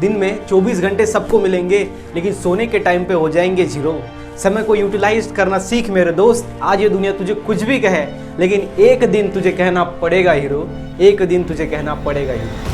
दिन में 24 घंटे सबको मिलेंगे, लेकिन सोने के टाइम पे हो जाएंगे जीरो। समय को यूटिलाइज करना सीख मेरे दोस्त। आज ये दुनिया तुझे कुछ भी कहे, लेकिन एक दिन तुझे कहना पड़ेगा हीरो, एक दिन तुझे कहना पड़ेगा हीरो।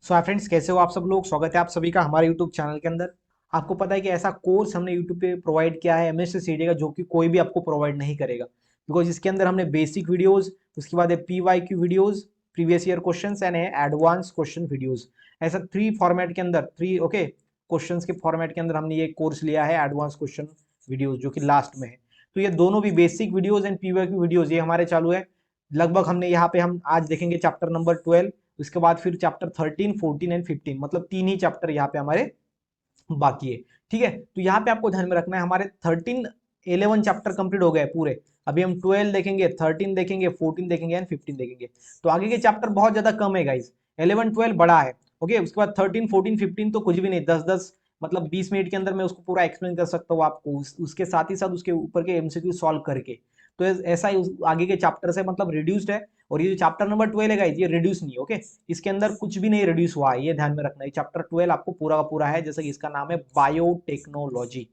सो हाय फ्रेंड्स, कैसे हो आप सब लोग। स्वागत है आप सभी का हमारे यूट्यूब चैनल के अंदर। आपको पता है कि ऐसा कोर्स हमने यूट्यूब पे प्रोवाइड किया है एमएस सीडी का, जो कि कोई भी आपको प्रोवाइड नहीं करेगा। बिकॉज इसके अंदर हमने बेसिक वीडियोस, उसके बाद है PYQ videos, previous year questions and advance question videos. ऐसा 3 फॉर्मेट के अंदर, 3 ओके क्वेश्चंस के फॉर्मेट के अंदर हमने ये कोर्स लिया है, एडवांस क्वेश्चन वीडियोज, जो कि लास्ट में है। तो ये दोनों भी basic videos and PYQ videos ये हमारे चालू है। लगभग हमने यहाँ पे हम आज देखेंगे चैप्टर नंबर 12, उसके बाद फिर चैप्टर 13, 14 एंड 15, मतलब 3 ही चैप्टर यहाँ पे हमारे बाकी है। ठीक है, तो यहाँ पे आपको ध्यान में रखना है, हमारे 13 11 चैप्टर कंप्लीट हो गए पूरे। अभी हम 12 देखेंगे, 13 देखेंगे, 14 देखेंगे एंड 15 देखेंगे। तो आगे के चैप्टर बहुत ज्यादा कम है गाइस। 11 12 बड़ा है, ओके। उसके बाद 13 14 15 तो कुछ भी नहीं, 10 मतलब 20 मिनट के अंदर मैं उसको पूरा एक्सप्लेन कर सकता हूँ आपको, उसके साथ ही साथ उसके ऊपर के MCQ सॉल्व करके। तो ऐसा ही आगे के चैप्टर से मतलब रिड्यूस्ड है। और ये जो चैप्टर नंबर 12 है गाइस, ये रिड्यूस नहीं है, ओके। इसके अंदर कुछ भी नहीं रिड्यूस हुआ है, ये ध्यान में रखना है। चैप्टर 12 आपको पूरा का पूरा है, जैसे कि इसका नाम है बायोटेक्नोलॉजी।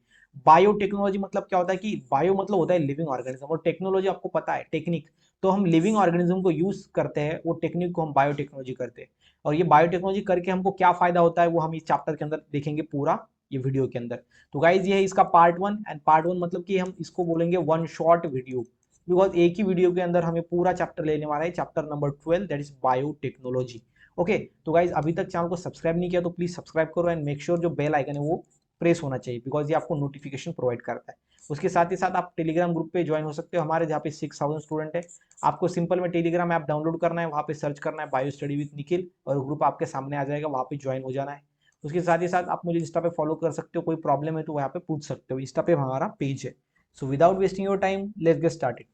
बायोटेक्नोलॉजी मतलब क्या होता है कि बायो मतलब होता है लिविंग ऑर्गेनिज्म, और टेक्नोलॉजी आपको पता है टेक्निक। तो हम लिविंग ऑर्गेनिज्म को यूज करते हैं, वो टेक्निक को हम बायोटेक्नोलॉजी करते हैं। और ये बायोटेक्नोलॉजी करके हमको क्या फायदा होता है, वो हम इस चैप्टर के अंदर देखेंगे पूरा ये वीडियो के अंदर। तो गाइज ये है इसका पार्ट 1, एंड पार्ट 1 मतलब कि हम इसको बोलेंगे वन शॉट वीडियो, बिकॉज एक ही वीडियो के अंदर हमें पूरा चैप्टर लेने वाला है, chapter number 12, that is biotechnology. Okay, तो गाइज अभी तक चैनल को सब्सक्राइब नहीं किया तो प्लीज सब्सक्राइब करो, एंड मेक श्योर जो बेल आइकन है वो प्रेस होना चाहिए, बिकॉज ये आपको नोटिफिकेशन प्रोवाइड करता है। उसके साथ ही साथ आप टेलीग्राम ग्रुप पे ज्वाइन हो सकते हो हमारे, जहाँ पे 6000 स्टूडेंट है। आपको सिंपल में टेलीग्राम ऐप डाउनलोड करना है, वहाँ पे सर्च करना है बायो स्टडी विद निखिल, और ग्रुप आपके सामने आ जाएगा, वहाँ पे ज्वाइन हो जाना है। उसके साथ ही साथ आप मुझे इंस्टा पे फॉलो कर सकते हो, कोई प्रॉब्लम है तो वहाँ पे पूछ सकते हो, इंस्टा पे हमारा पेज है। So without wasting your time, let's get started.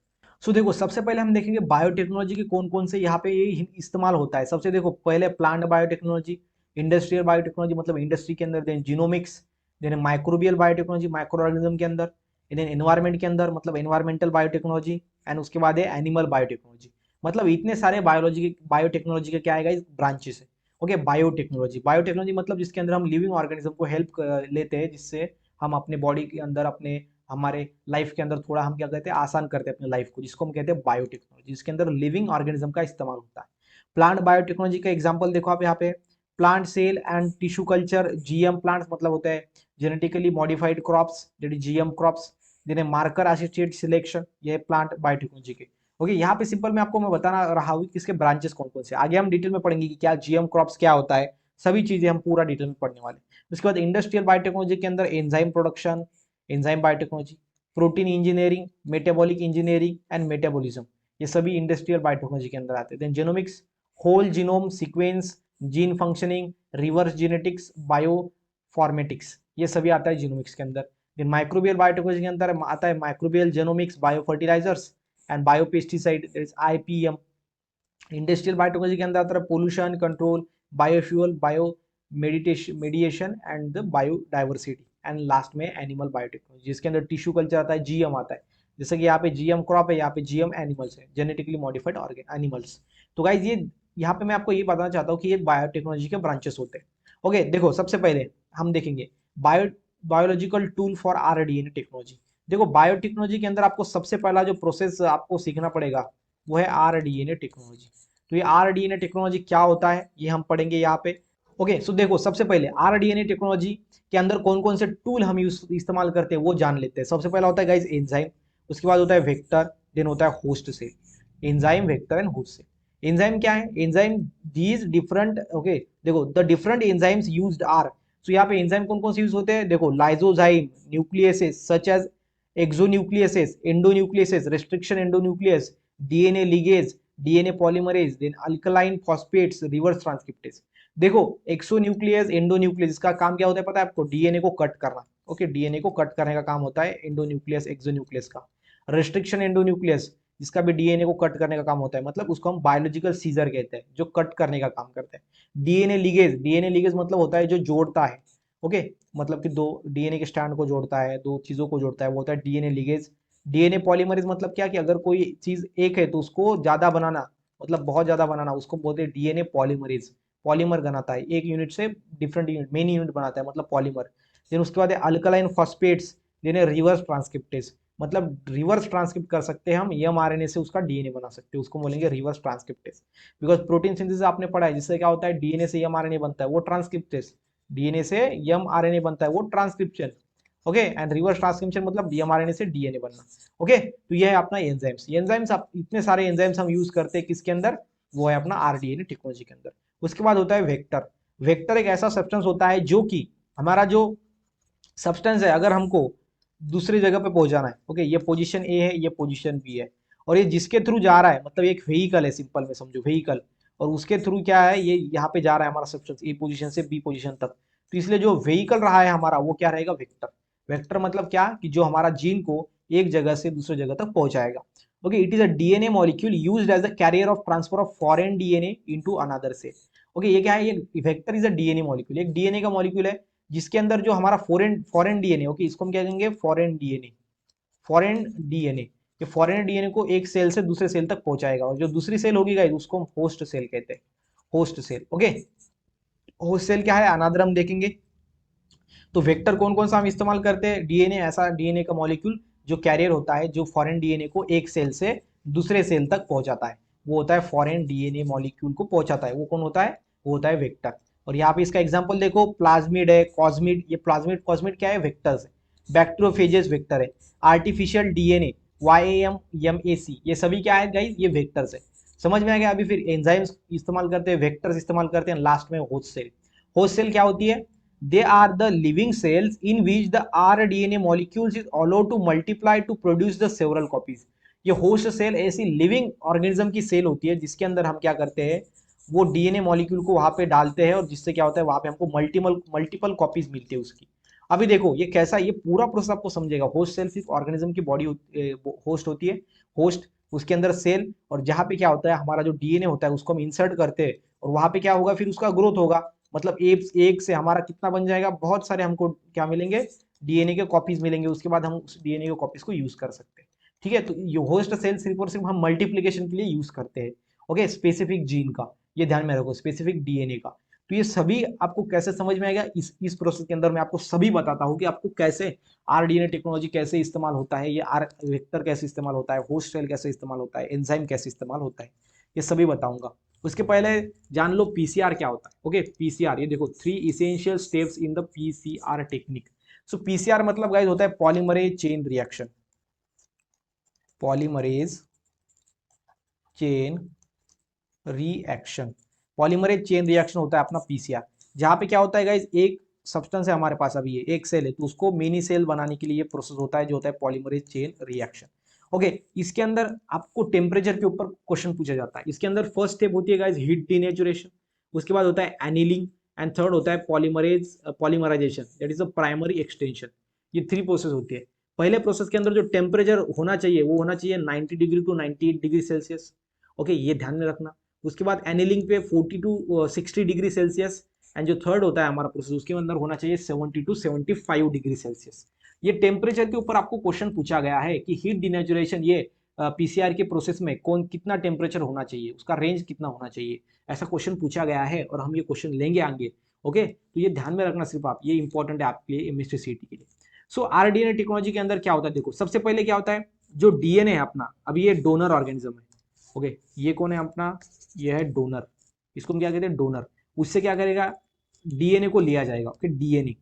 So देखो, सबसे पहले हम देखेंगे बायोटेक्नोलॉजी के कौन कौन से यहाँ पे ये इस्तेमाल होता है। सबसे देखो पहले प्लांट बायोटेक्नोलॉजी, इंडस्ट्रियल बायोटेक्नोलॉजी मतलब इंडस्ट्री के अंदर, then genomics, then microbial biotechnology micro organism के अंदर, देन एनवायरमेंट के अंदर मतलब एनवायरमेंटल बायोटेक्नोलॉजी, एंड उसके बाद है एनिमल बायोटेक्नोलॉजी। मतलब इतने सारे बायोलॉजी के बायोटेक्नोलॉजी के क्या आएगा इस ब्रांचेस है। ओके, बायोटेक्नोलॉजी, बायोटेक्नोलॉजी मतलब जिसके अंदर हम लिविंग ऑर्गेनिज्म को हेल्प लेते हैं, जिससे हम अपने बॉडी के अंदर अपने हमारे लाइफ के अंदर थोड़ा हम क्या कहते हैं आसान करते हैं अपने लाइफ को, जिसको हम कहते हैं बायोटेक्नोलॉजी, जिसके अंदर लिविंग ऑर्गेनिज्म का इस्तेमाल होता है। प्लांट बायोटेक्नोलॉजी का एग्जांपल देखो आप यहाँ पे, plant cell and tissue culture, GM plants मतलब होता है genetically modified crops, that is GM crops, जिन्हें मार्कर एसोसिएट सिलेक्शन, ये प्लांट बायोटेक्नोलॉजी के। ओके, यहाँ पे सिंपल मैं आपको मैं बताना रहा हूँ कि इसके ब्रांचेस कौन कौन से। आगे हम डिटेल में पढ़ेंगे कि क्या GM क्रॉप्स क्या होता है, सभी चीजें हम पूरा डिटेल में पढ़ने वाले। उसके बाद इंडस्ट्रियल बायोटेक्नोलॉजी के अंदर enzyme production, enzyme biotechnology, protein engineering, metabolic engineering and metabolism, ये सभी इंडस्ट्रियल बायोटेक्नोलॉजी के अंदर आते हैं। Then genomics, whole genome sequence, gene functioning, reverse genetics, bioinformatics, ये सभी आता है जीनोमिक्स के अंदर। देन माइक्रोबियल बायोटेक्नोलॉजी के अंदर आता है microbial genomics, bio fertilisers and bio pesticide, that is IPM। Industrial biotechnology के अंदर आता है pollution control, biofuel, bio mediation and the biodiversity, and last में एनिमल बायोटेक्नोलॉजी, जिसके अंदर टिश्यू कल्चर आता है, GM आता है। जैसे कि यहाँ पे GM क्रॉप है, यहाँ पे GM एनिमल्स है, जेनेटिकली मॉडिफाइड ऑर्गेन एनिमल्स। तो गाइज ये यहाँ पे मैं आपको ये बताना चाहता हूँ कि ये बायोटेक्नोलॉजी के ब्रांचेस होते हैं। ओके, देखो सबसे पहले हम देखेंगे biological tool for RDNA technology. देखो बायोटेक्नोलॉजी के अंदर आपको सबसे पहला जो प्रोसेस आपको सीखना पड़ेगा वो है RDNA टेक्नोलॉजी। तो ये RDNA टेक्नोलॉजी क्या होता है ये हम पढ़ेंगे यहाँ पे। ओके, सो देखो सबसे पहले RDNA टेक्नोलॉजी के अंदर कौन कौन से टूल हम इस्तेमाल करते हैं वो जान लेते हैं। सबसे पहला होता है गाइज एंजाइम, उसके बाद होता है वेक्टर, देन होता है host cell. Enzyme, vector and host cell. Enzyme क्या है, एंजाइम दीज डिफरेंट, ओके देखो the different enzymes used are. तो यहाँ पे एंजाइम कौन कौन से यूज होते हैं, देखो lysozyme, nucleases such as exonucleases, endonucleases, restriction endonuclease, DNA ligase, DNA polymerase, then alkaline phosphatase, reverse transcriptase. देखो एक्सोन्यूक्लियस, एंडोन्यूक्लियस, इसका काम क्या होता है पता है आपको, DNA को कट करना। ओके, DNA को कट करने का काम होता है एंडोन्यूक्लियस एक्सोन्यूक्लियस का। रेस्ट्रिक्शन एंडोन्यूक्लियस, जिसका भी DNA को कट करने का काम होता है, मतलब उसको हम बायोलॉजिकल सीजर कहते हैं, जो कट करने का काम करते हैं। DNA लिगेज, DNA लिगेज मतलब होता है जो जोड़ता है, ओके, मतलब कि दो डीएनए के स्ट्रैंड को जोड़ता है, दो चीजों को जोड़ता है, वो होता है डीएनए लिगेज। डीएनए पॉलीमरेज मतलब क्या कि अगर कोई चीज एक है तो उसको ज्यादा बनाना, मतलब बहुत ज्यादा बनाना, उसको बोलते हैं डीएनए पॉलीमरेज। पॉलीमर बनाता है, एक यूनिट से डिफरेंट यूनिट, मेनी यूनिट बनाता है, मतलब पॉलीमर। देन उसके बाद है alkaline phosphates, then reverse transcriptase, मतलब रिवर्स ट्रांसक्रिप्ट कर सकते हैं हम एमआरएनए से उसका डीएनए बना सकते हैं, उसको बोलेंगे reverse transcriptase. Because protein synthesis आपने पढ़ा है, जिससे क्या होता है डीएनए से एमआरएनए बनता है, वो ट्रांसक्रिप्टेज। डीएनए से एमआरएनए बनता है, वो transcription. Okay, and reverse transcription मतलब एमआरएनए से डीएनए बनना। ओके, तो ये है अपना एंजाइम्स। एंजाइम्स आप इतने सारे एंजाइम्स हम यूज करते हैं किसके अंदर, वो है अपना आरडीएनए टेक्नोलॉजी के अंदर। उसके बाद होता है वेक्टर। वेक्टर एक ऐसा सब्सटेंस होता है जो कि हमारा जो सब्सटेंस है, अगर हमको दूसरी जगह पे पहुंचाना है, ओके, ये पोजीशन ए है, ये पोजीशन बी है, और ये जिसके थ्रू जा रहा है, मतलब एक व्हीकल है, सिंपल में समझो व्हीकल, और उसके थ्रू क्या है, ये यहाँ पे जा रहा है हमारा सब्सटेंस ए पोजीशन से बी पोजीशन तक। तो इसलिए जो व्हीकल रहा है हमारा, वो क्या रहेगा, वेक्टर। वेक्टर मतलब क्या कि जो हमारा जीन को एक जगह से दूसरी जगह तक पहुंचाएगा। Okay, it is a DNA molecule used as a carrier of transfer of foreign DNA into another cell. Okay, ये क्या है, ये vector is a DNA molecule, एक डीएनए का मॉलिक्यूल है जिसके अंदर जो हमारा फॉरेन फॉरेन डीएनए, ओके, इसको हम क्या कहेंगे, फॉरेन डीएनए। फॉरेन डीएनए, ये फॉरेन डीएनए को एक सेल से दूसरे सेल तक पहुंचाएगा, और जो दूसरी सेल होगी गाइस, उसको हम होस्ट सेल कहते हैं। Host cell, okay. Host cell क्या है, अनादर हम देखेंगे। तो वेक्टर कौन कौन सा हम इस्तेमाल करते हैं, डीएनए, ऐसा डीएनए का मॉलिक्यूल जो कैरियर होता है, जो फॉरेन डीएनए को एक सेल से दूसरे सेल तक पहुंचाता है, वो होता है फॉरेन डीएनए मॉलिक्यूल को पहुंचाता है, वो कौन होता है, वो होता है वेक्टर। और यहाँ पे इसका एग्जांपल देखो, प्लाज्मिड है, कॉस्मिड, ये प्लाज्मिड कॉस्मिड क्या है, वेक्टर्स है। बैक्टीरियोफेजेस वेक्टर है। आर्टिफिशियल डीएनए, YAMAC, ये सभी क्या है गाइस, ये वेक्टर्स है। समझ में आ गया। अभी फिर एंजाइम्स इस्तेमाल करते हैं, वेक्टर्स इस्तेमाल करते हैं, लास्ट में होस्ट सेल। होस्ट सेल क्या होती है, they are the living cells in which the rDNA molecules is allowed to multiply to produce the several copies। ये होस्ट सेल ऐसी लिविंग ऑर्गेनिज्म की सेल होती है जिसके अंदर हम क्या करते हैं, वो डीएनए मॉलिक्यूल को वहां पे डालते हैं, और जिससे क्या होता है, वहां पे हमको मल्टीपल मल्टीपल कॉपीज मिलती है उसकी। अभी देखो ये कैसा, ये पूरा प्रोसेस आपको समझेगा। होस्ट सेल सिर्फ ऑर्गेनिज्म की बॉडी होस्ट होती है, होस्ट, उसके अंदर सेल, और जहां पे क्या होता है, हमारा जो डीएनए होता है उसको हम इंसर्ट करते हैं, और वहां पे क्या होगा, फिर उसका ग्रोथ होगा। मतलब एक से हमारा कितना बन जाएगा, बहुत सारे हमको क्या मिलेंगे, डीएनए के कॉपीज मिलेंगे, उसके बाद हम उस डीएनए के कॉपीज को यूज कर सकते हैं। ठीक है, तो ये होस्ट सेल सिर्फ और सिर्फ हम मल्टीप्लीकेशन के लिए यूज करते हैं। ओके, स्पेसिफिक जीन का, ये ध्यान में रखो, स्पेसिफिक डीएनए का। तो ये सभी आपको कैसे समझ में आएगा, इस प्रोसेस के अंदर मैं आपको सभी बताता हूँ कि आपको कैसे आरडीएनए टेक्नोलॉजी कैसे इस्तेमाल होता है, ये आर वेक्टर कैसे इस्तेमाल होता है, होस्ट सेल कैसे इस्तेमाल होता है, एंजाइम कैसे इस्तेमाल होता है, ये सभी बताऊंगा। उसके पहले जान लो पीसीआर क्या होता है। ओके, पीसीआर, ये देखो, 3 essential steps in the PCR technique. So PCR मतलब गाइस होता है polymerase chain reaction. Polymerase chain reaction, polymerase chain reaction होता है अपना पीसीआर। जहां पे क्या होता है गाइस, एक सब्सटेंस है हमारे पास, अभी ये एक सेल है, तो उसको मिनी सेल बनाने के लिए ये प्रोसेस होता है, जो होता है पॉलीमरेज चेन रिएक्शन। ओके, इसके अंदर आपको टेम्परेचर के ऊपर क्वेश्चन पूछा जाता है। इसके अंदर फर्स्ट स्टेप होती है गाइस हीट डिनेचुरेशन, उसके बाद होता है एनिलिंग, एंड थर्ड होता है polymerization, that is a primary extension. ये 3 प्रोसेस होती है। पहले प्रोसेस के अंदर जो टेम्परेचर होना चाहिए, वो होना चाहिए 90 degree to 98 degree celsius. Okay, ये ध्यान में रखना। उसके बाद एनिलिंग पे 40 टू 60 डिग्री सेल्सियस, एंड जो थर्ड होता है हमारा प्रोसेस, उसके अंदर होना चाहिए 70 टू 75 डिग्री सेल्सियस। ये टेम्परेचर के ऊपर आपको क्वेश्चन पूछा गया है कि हीट डिनेचुरेशन, ये पीसीआर के प्रोसेस में कौन कितना टेम्परेचर होना चाहिए, उसका रेंज कितना होना चाहिए, ऐसा क्वेश्चन पूछा गया है, और हम ये क्वेश्चन लेंगे आगे। ओके, तो ये ध्यान में रखना सिर्फ आप, ये इंपॉर्टेंट है आपके लिए एमएससी सीटी के लिए। सो आरडीएनए टेक्नोलॉजी के अंदर क्या होता है, देखो सबसे पहले क्या होता है, जो डीएनए है अपना, अभी ये डोनर ऑर्गेनिज्म है। ओके, ये कौन है अपना, ये है डोनर, इसको हम क्या कहते हैं, डोनर। उससे क्या करेगा, डीएनए को लिया जाएगा। ओके, डीएनए,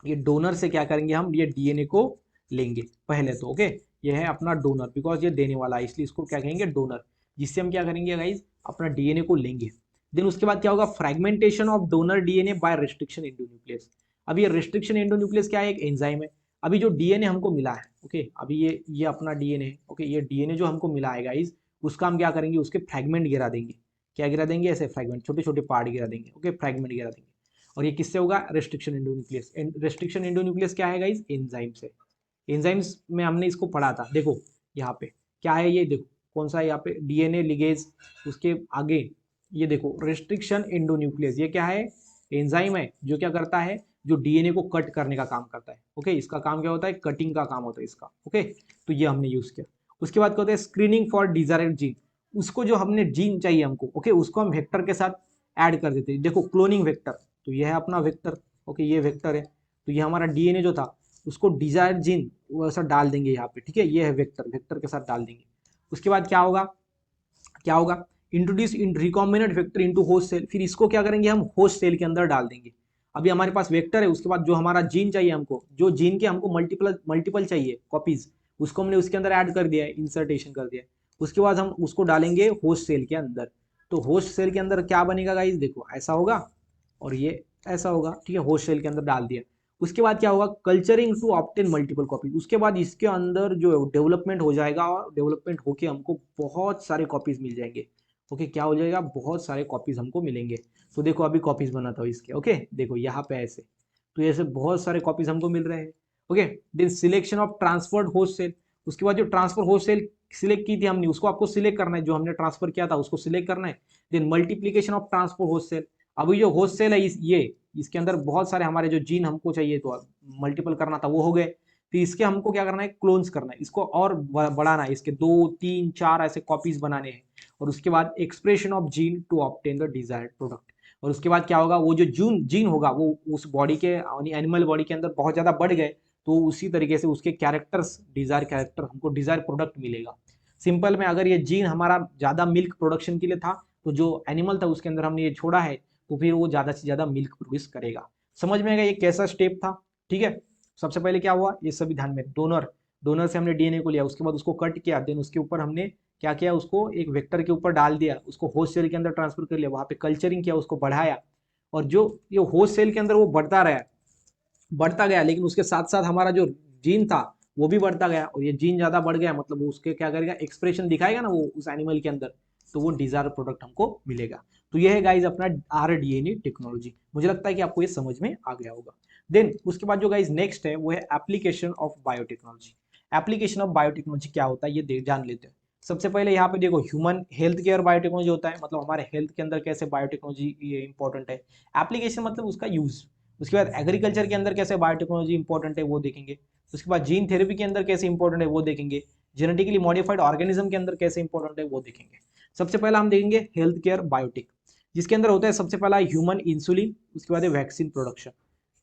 ये डोनर से क्या करेंगे हम, ये डीएनए को लेंगे पहले तो। ओके, ये है अपना डोनर, बिकॉज ये देने वाला है, इसलिए इसको क्या कहेंगे, डोनर, जिससे हम क्या करेंगे गाइज, अपना डीएनए को लेंगे। देन उसके बाद क्या होगा, fragmentation of donor DNA by restriction endonuclease. अब ये रिस्ट्रिक्शन एंडोन्यूक्लियस क्या है, एक एंजाइम है। अभी जो डीएनए हमको मिला है, ओके, अभी ये अपना डीएनए, ओके, ये डीएनए जो हमको मिला है गाइज, उसका हम क्या करेंगे, उसके फ्रेगमेंट गिरा देंगे। क्या गिरा देंगे, ऐसे फ्रेगमेंट, छोटे छोटे पार्ट गिरा देंगे। ओके, फ्रेगमेंट गिरा देंगे, और ये किससे होगा, रेस्ट्रिक्शन एंडोन्यूक्लियस। रेस्ट्रिक्शन एंडोन्यूक्लियस क्या है गाइस, एंजाइम से। एंजाइम्स में हमने इसको पढ़ा था, देखो यहाँ पे क्या है, ये देखो कौन सा है यहाँ पे, डीएनए लिगेज, उसके आगे ये देखो रेस्ट्रिक्शन एंडोन्यूक्लियस, ये क्या है, एंजाइम है जो क्या करता है, जो डीएनए को कट करने का काम करता है। ओके, इसका काम क्या होता है, कटिंग का काम होता है इसका। ओके, तो ये हमने यूज किया। उसके बाद क्या होता है, स्क्रीनिंग फॉर डिजायर्ड जीन। उसको जो हमने जीन चाहिए हमको, ओके, उसको हम वेक्टर के साथ ऐड कर देते हैं। देखो क्लोनिंग वेक्टर, तो ये है अपना वेक्टर। ओके, ये वेक्टर है, तो ये हमारा डीएनए जो था उसको डिजायर्ड जीन वैसा डाल देंगे यहाँ पे। ठीक है, ये है वेक्टर, वेक्टर के साथ डाल देंगे। उसके बाद क्या होगा, क्या होगा, introduce in recombinant vector into host cell. फिर इसको क्या करेंगे, हम होस्ट सेल के अंदर डाल देंगे। अभी हमारे पास वेक्टर है, उसके बाद जो हमारा जीन चाहिए हमको, जो जीन के हमको मल्टीपल मल्टीपल चाहिए कॉपीज, उसको हमने उसके अंदर ऐड कर दिया है, इंसर्टेशन कर दिया है। उसके बाद हम उसको डालेंगे होस्ट सेल के अंदर। तो होस्ट सेल के अंदर क्या बनेगा गाइस, देखो ऐसा होगा और ये ऐसा होगा। ठीक है, होस्ट सेल के अंदर डाल दिया। उसके बाद क्या होगा, culturing to obtain multiple copies. उसके बाद इसके अंदर जो डेवलपमेंट हो जाएगा और डेवलपमेंट होके हमको बहुत सारे कॉपीज मिल जाएंगे। ओके, क्या हो जाएगा, बहुत सारे कॉपीज हमको मिलेंगे। तो देखो अभी कॉपीज बनाता हूँ इसके। ओके, देखो यहाँ पे ऐसे, तो ऐसे बहुत सारे कॉपीज हमको मिल रहे हैं। Okay, then selection of transferred host cell. उसके बाद जो ट्रांसफर होस्ट सेल सिलेक्ट की थी हमने, उसको आपको सिलेक्ट करना है, जो हमने ट्रांसफर किया था उसको सिलेक्ट करना है। Then multiplication of transfer host cell. अभी जो होस्ट सेल है ये इसके अंदर बहुत सारे हमारे जो जीन हमको चाहिए तो मल्टीपल करना था वो हो गए। फिर इसके हमको क्या करना है, क्लोन्स करना है, इसको और बढ़ाना है, इसके 2 3 4 ऐसे कॉपीज बनाने हैं। और उसके बाद expression of gene to obtain the desired product. और उसके बाद क्या होगा, वो जो जीन होगा वो उस बॉडी के एनिमल बॉडी के अंदर बहुत ज्यादा बढ़ गए, तो उसी तरीके से उसके कैरेक्टर्स, डिजायर कैरेक्टर, हमको डिजायर प्रोडक्ट मिलेगा। सिंपल में अगर ये जीन हमारा ज्यादा मिल्क प्रोडक्शन के लिए था, तो जो एनिमल था उसके अंदर हमने ये छोड़ा है, तो फिर वो ज्यादा से ज्यादा मिल्क प्रोड्यूस करेगा। समझ में आएगा ये कैसा स्टेप था। ठीक है, सबसे पहले क्या हुआ, ये सभी ध्यान में, डोनर, डोनर से हमने डीएनए को लिया, उसके बाद उसको कट किया, देन उसके ऊपर हमने क्या किया, उसको एक वेक्टर के ऊपर डाल दिया, उसको होस्ट सेल के अंदर ट्रांसफर कर लिया, वहां पे कल्चरिंग किया, उसको बढ़ाया। और जो ये होस्ट सेल के अंदर वो बढ़ता रहा, बढ़ता गया, लेकिन उसके साथ साथ हमारा जो जीन था वो भी बढ़ता गया। और ये जीन ज्यादा बढ़ गया मतलब उसके क्या करेगा, एक्सप्रेशन दिखाएगा ना वो उस एनिमल के अंदर, तो वो डिजायर प्रोडक्ट हमको मिलेगा। तो ये है गाइज अपना आरडीएनए टेक्नोलॉजी। मुझे लगता है कि आपको ये समझ में आ गया होगा। देन उसके बाद जो गाइज नेक्स्ट है वो है application of biotechnology. Application of biotechnology क्या होता है ये जान लेते हैं। सबसे पहले यहाँ पे देखो ह्यूमन हेल्थ केयर बायोटेक्नोलॉजी होता है, मतलब हमारे हेल्थ के अंदर कैसे बायोटेक्नोलॉजी ये इंपॉर्टेंट है। एप्लीकेशन मतलब उसका यूज। उसके बाद एग्रीकल्चर के अंदर कैसे बायोटेक्नोलॉजी इंपॉर्टेंट है वो देखेंगे। उसके बाद जीन थेरेपी के अंदर कैसे इंपॉर्टेंट है वो देखेंगे। जेनेटिकली मॉडिफाइड ऑर्गेनिज्म के अंदर कैसे इंपॉर्टेंट है वो देखेंगे। सबसे पहला हम देखेंगे हेल्थ केयर बायोटेक, जिसके अंदर होता है सबसे पहला ह्यूमन इंसुलिन, उसके बाद है वैक्सीन प्रोडक्शन।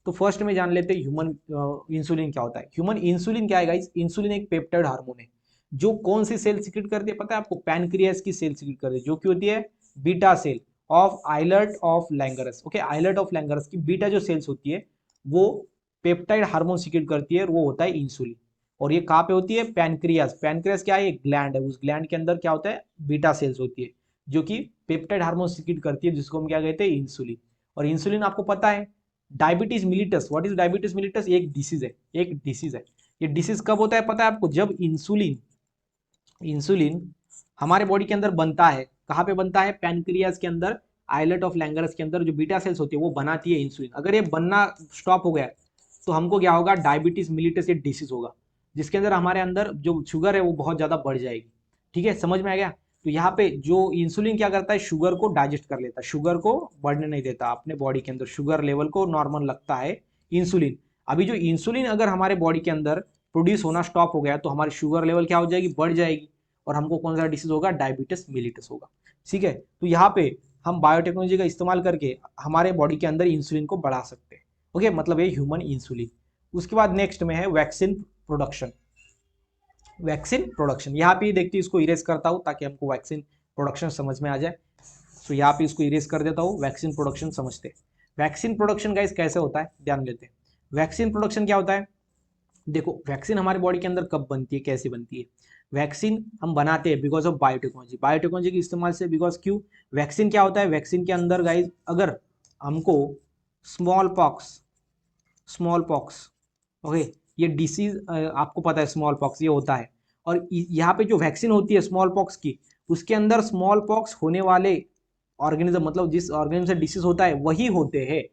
तो फर्स्ट में जान लेते हैं ह्यूमन इंसुलिन क्या होता है। ह्यूमन इंसुलिन क्या है गाइस, इंसुलिन एक पेप्टाइड हार्मोन है जो कौन सी सेल सीक्रेट करती है पता है आपको, पैनक्रियास की सेल सीक्रेट करती है, जो कि होती है beta cell of islet of Langerhans. Okay, islet of Langerhans की बीटा जो सेल्स होती है वो पेप्टाइड हार्मोन सीक्रेट करती है और वो होता है इंसुलिन। और ये कहाँ पे होती है, पैनक्रियास। पैनक्रियास क्या है, एक ग्लैंड है, उस ग्लैंड के अंदर क्या होता है, बीटा सेल्स होती है जो कि पेप्टाइड हार्मोन सीक्रेट करती है, जिसको हम क्या कहते हैं, इंसुलिन। और इंसुलिन आपको पता है डायबिटीज मिलिटस, व्हाट इज डायबिटीज मिलिटस, एक डिसीज है, एक डिसीज है। ये डिसीज कब होता है पता है आपको, जब इंसुलिन, इंसुलिन हमारे बॉडी के अंदर बनता है, कहाँ पे बनता है, पैनक्रियाज के अंदर, आइलेट ऑफ लैंगरस के अंदर जो बीटा सेल्स होती है वो बनाती है इंसुलिन। अगर ये बनना स्टॉप हो गया तो हमको क्या होगा, डायबिटीज मिलिटस ये डिसीज होगा, जिसके अंदर हमारे अंदर जो शुगर है वो बहुत ज्यादा बढ़ जाएगी। ठीक है, समझ में आ गया। तो यहाँ पे जो इंसुलिन क्या करता है, शुगर को डाइजेस्ट कर लेता है, शुगर को बढ़ने नहीं देता, अपने बॉडी के अंदर शुगर लेवल को नॉर्मल रखता है इंसुलिन। अभी जो इंसुलिन अगर हमारे बॉडी के अंदर प्रोड्यूस होना स्टॉप हो गया तो हमारी शुगर लेवल क्या हो जाएगी, बढ़ जाएगी, और हमको कौन सा डिसीज होगा, डायबिटीज मिलिटस होगा। ठीक है, तो यहाँ पे हम बायोटेक्नोलॉजी का इस्तेमाल करके हमारे बॉडी के अंदर इंसुलिन को बढ़ा सकते हैं। ओके, मतलब ये ह्यूमन इंसुलिन। उसके बाद नेक्स्ट में है वैक्सीन प्रोडक्शन। वैक्सीन प्रोडक्शन यहाँ पे देखते इसको इरेज करता हूँ ताकि हमको वैक्सीन प्रोडक्शन समझ में आ जाए। तो यहाँ पे इसको इरेज कर देता हूँ, वैक्सीन प्रोडक्शन समझते। वैक्सीन प्रोडक्शन गाइस कैसे होता है ध्यान देते हैं। वैक्सीन प्रोडक्शन क्या होता है, देखो वैक्सीन हमारे बॉडी के अंदर कब बनती है, कैसे बनती है। वैक्सीन हम बनाते हैं बिकॉज ऑफ बायोटेक्नोलॉजी, बायोटेक्नोलॉजी के इस्तेमाल से। बिकॉज क्यों, वैक्सीन क्या होता है, वैक्सीन के अंदर गाइस अगर हमको small pox, small pox, okay, ये डिसीज आपको पता है स्मॉल पॉक्स ये होता है। और यहाँ पे जो वैक्सीन होती है स्मॉल पॉक्स की, उसके अंदर स्मॉल पॉक्स होने वाले ऑर्गेनिज्म, मतलब जिस ऑर्गेनिज्म से डिसीज होता है वही होते हैं।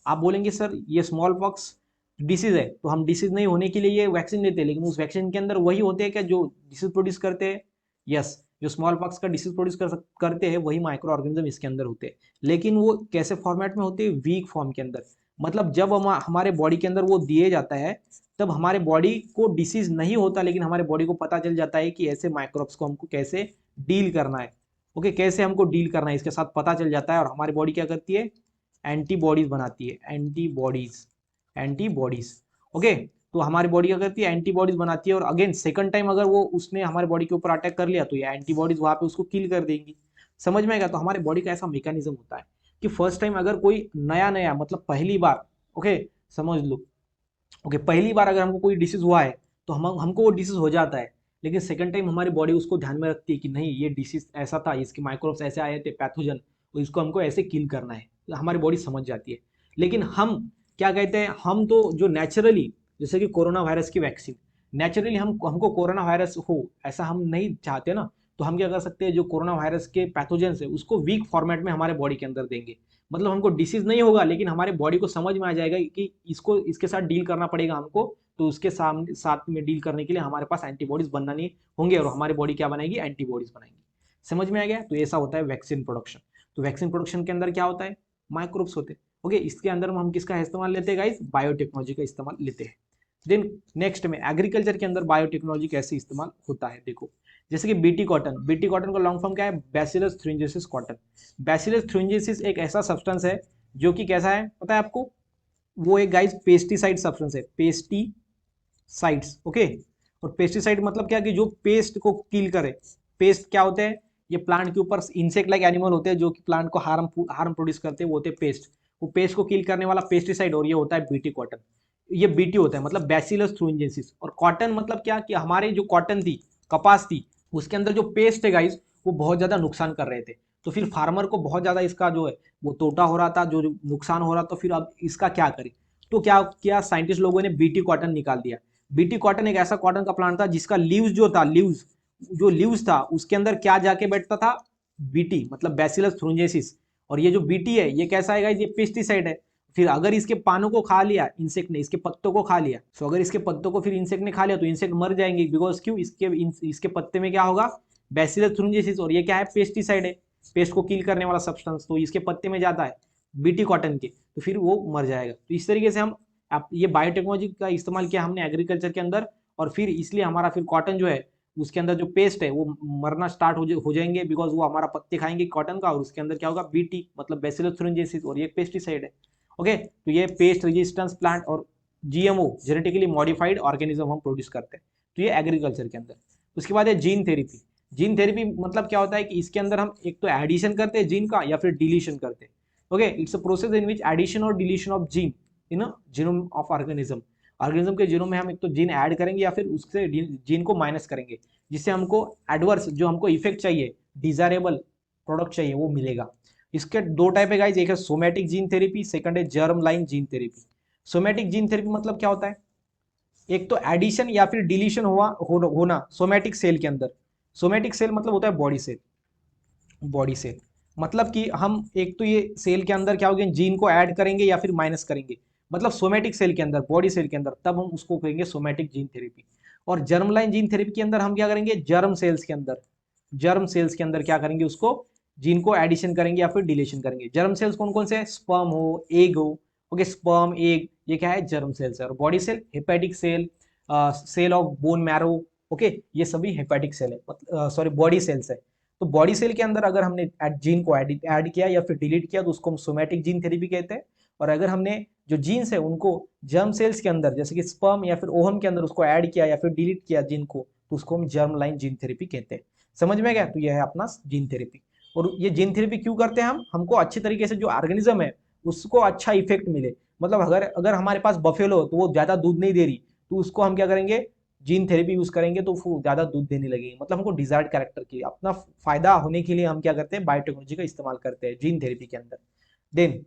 आप बोलेंगे सर ये स्मॉल पॉक्स डिसीज है तो हम डिसीज नहीं होने के लिए ये वैक्सीन लेते हैं, लेकिन उस वैक्सीन के अंदर वही होते हैं क्या जो डिसीज प्रोड्यूस करते हैं। यस, जो स्मॉल पॉक्स का डिसीज प्रोड्यूस करते हैं वही माइक्रो ऑर्गेनिज्म इसके अंदर होते हैं। लेकिन वो कैसे फॉर्मेट में होते हैं, वीक फॉर्म के अंदर, मतलब जब हमारे बॉडी के अंदर वो दिए जाता है तब हमारे बॉडी को डिसीज नहीं होता, लेकिन हमारे बॉडी को पता चल जाता है कि ऐसे माइक्रोब्स को हमको कैसे डील करना है। ओके, कैसे हमको डील करना है इसके साथ पता चल जाता है, और हमारी बॉडी क्या करती है, एंटीबॉडीज बनाती है, एंटीबॉडीज, एंटीबॉडीज। ओके, तो हमारी बॉडी क्या करती है, एंटीबॉडीज बनाती है, और अगेन सेकंड टाइम अगर वो उसने हमारे बॉडी के ऊपर अटैक कर लिया तो ये एंटीबॉडीज वहां पे उसको किल कर देंगी। समझ में आएगा? तो हमारे बॉडी का ऐसा मैकेनिज्म होता है कि फर्स्ट टाइम अगर कोई नया नया मतलब पहली बार, ओके समझ लो, ओके पहली बार अगर हमको कोई डिसीज हुआ है तो हमको वो डिसीज हो जाता है, लेकिन सेकंड टाइम हमारी बॉडी उसको ध्यान में रखती है कि नहीं ये डिसीज ऐसा था, इसके माइक्रोब्स ऐसे आए थे पैथोजन, तो इसको हमको ऐसे किल करना है, तो हमारी बॉडी समझ जाती है। लेकिन हम क्या कहते हैं, हम तो जो नेचुरली, जैसे कि कोरोना वायरस की वैक्सीन, नेचुरली हमको कोरोना वायरस हो ऐसा हम नहीं चाहते ना, तो हम क्या कर सकते हैं, जो कोरोना वायरस के पैथोजन है उसको वीक फॉर्मेट में हमारे बॉडी के अंदर देंगे। मतलब हमको डिसीज नहीं होगा, लेकिन हमारे बॉडी को समझ में आ जाएगा कि इसको इसके साथ डील करना पड़ेगा हमको, तो उसके सामने साथ में डील करने के लिए हमारे पास एंटीबॉडीज बनना नहीं होंगे, और हमारी बॉडी क्या बनाएगी, एंटीबॉडीज बनाएगी। समझ में आ गया? तो ऐसा होता है वैक्सीन प्रोडक्शन। तो वैक्सीन प्रोडक्शन के अंदर क्या होता है, माइक्रोब्स होते हैं। ओके, इसके अंदर हम किसका इस्तेमाल लेते हैं गाइस, बायोटेक्नोलॉजी का इस्तेमाल लेते हैं। देन नेक्स्ट में एग्रीकल्चर के अंदर बायोटेक्नोलॉजी कैसे इस्तेमाल होता है, देखो जैसे कि बीटी कॉटन, बीटी कॉटन का लॉन्ग फॉर्म क्या है, बैसिलस थ्रिंजियसिस कॉटन। बैसिलस थ्रिंजियसिस एक ऐसा सब्सटेंस है जो कि कैसा है पता है आपको, वो एक गाइस पेस्टिसाइड सब्सटेंस है, पेस्टिसाइड्स। ओके, और पेस्टिसाइड मतलब क्या कि जो पेस्ट को किल करे। पेस्ट क्या होते हैं, ये प्लांट के ऊपर इंसेक्ट लाइक एनिमल होते हैं जो कि प्लांट को हार्म प्रोड्यूस करते हैं, वो होते हैं पेस्ट। वो पेस्ट को किल करने वाला पेस्टिसाइड, और ये होता है बीटी कॉटन। ये बीटी होता है मतलब बैसिलस थ्रिंजियसिस। और कॉटन मतलब क्या कि हमारे जो कॉटन थी, कपास थी, उसके अंदर जो पेस्ट है गाइस वो बहुत ज्यादा नुकसान कर रहे थे। तो फिर फार्मर को बहुत ज्यादा इसका जो है वो तोटा हो रहा था, जो नुकसान हो रहा था। तो फिर अब इसका क्या करें, तो क्या किया साइंटिस्ट लोगों ने, बीटी कॉटन निकाल दिया। बीटी कॉटन एक ऐसा कॉटन का प्लांट था जिसका लीव्स जो था, लीव्स जो लीव्स था उसके अंदर क्या जाके बैठता था, बीटी मतलब बैसिलस थ्रिंजियसिस। और ये जो बीटी है ये कैसा है गाइस, ये पेस्टिसाइड है। फिर अगर इसके पानों को खा लिया इंसेक्ट ने, इसके पत्तों को खा लिया, तो अगर इसके पत्तों को फिर इंसेक्ट ने खा लिया तो इंसेक्ट मर जाएंगे, बिकॉज क्यों, इसके पत्ते में क्या होगा, बैसिलस थ्रिंजियसिस, और ये क्या है, पेस्टिसाइड है, पेस्ट को किल करने वाला सब्सटेंस, तो इसके पत्ते में जाता है बीटी कॉटन के, तो फिर वो मर जाएगा। तो इस तरीके से हम ये बायोटेक्नोलॉजी का इस्तेमाल किया हमने एग्रीकल्चर के अंदर, और फिर इसलिए हमारा फिर कॉटन जो है उसके अंदर जो पेस्ट है वो मरना स्टार्ट हो जाएंगे, बिकॉज वो हमारा पत्ते खाएंगे कॉटन का, और उसके अंदर क्या होगा, बीटी मतलब बैसिलस थ्रिंजियसिस, और ये पेस्टिसाइड है। ओके, तो ये पेस्ट रेजिस्टेंस प्लांट और जीएमओ जेनेटिकली मॉडिफाइड ऑर्गेनिज्म हम प्रोड्यूस करते हैं, तो ये एग्रीकल्चर के अंदर। उसके बाद है जीन थेरेपी। जीन थेरेपी मतलब क्या होता है कि इसके अंदर हम एक तो एडिशन करते हैं जीन का, या फिर डिलीशन करते हैं। Okay, it's a process in which addition और deletion of gene in genome of organism. Organism के जीनोम में हम एक तो जीन ऐड करेंगे या फिर उससे जीन को माइनस करेंगे, जिससे हमको एडवर्स जो हमको इफेक्ट चाहिए, डिजायरेबल प्रोडक्ट चाहिए, वो मिलेगा। इसके दो टाइप है गाइस, एक है सोमैटिक जीन थेरेपी, सेकंड है germ line gene therapy. Somatic gene therapy मतलब क्या होता है, एक तो एडिशन या फिर डिलीशन होना सोमैटिक सेल के अंदर। सोमैटिक सेल मतलब होता है बॉडी सेल। बॉडी सेल मतलब कि हम एक तो ये सेल के अंदर क्या होगा, जीन को ऐड करेंगे या फिर माइनस करेंगे, मतलब सोमैटिक सेल के अंदर, बॉडी सेल के अंदर, तब हम उसको कहेंगे सोमैटिक जीन थेरेपी। और जर्म लाइन जीन थेरेपी के अंदर हम क्या करेंगे, जर्म सेल्स के अंदर, जर्म सेल्स के अंदर क्या करेंगे, उसको जीन को एडिशन करेंगे या फिर डिलीशन करेंगे। जर्म सेल्स कौन कौन से हैं, स्पर्म हो, एग हो। ओके, स्पर्म, एग, ये क्या है, जर्म सेल्स है। और body cell, hepatic cell, cell of bone marrow. Okay, ये सभी हेपेटिक सेल है, सॉरी बॉडी सेल्स है। तो बॉडी सेल के अंदर अगर हमने जीन को ऐड किया या फिर डिलीट किया तो उसको हम सोमैटिक जीन थेरेपी कहते हैं। और अगर हमने जो जीन्स है उनको जर्म सेल्स के अंदर, जैसे कि स्पर्म या फिर ओवम के अंदर उसको ऐड किया या फिर डिलीट किया जीन को, तो उसको हम जर्म लाइन जीन थेरेपी कहते हैं। समझ में गया? तो यह है अपना जीन थेरेपी। और ये जीन थेरेपी क्यों करते हैं हमको अच्छी तरीके से जो ऑर्गेनिज्म है उसको अच्छा इफेक्ट मिले। मतलब अगर अगर हमारे पास बफेलो तो वो ज्यादा दूध नहीं दे रही, तो उसको हम क्या करेंगे, जीन थेरेपी यूज करेंगे तो वो ज्यादा दूध देने लगेगी। मतलब हमको डिजायर्ड कैरेक्टर की अपना फायदा होने के लिए हम क्या करते हैं, बायोटेक्नोलॉजी का इस्तेमाल करते हैं जीन थेरेपी के अंदर। देन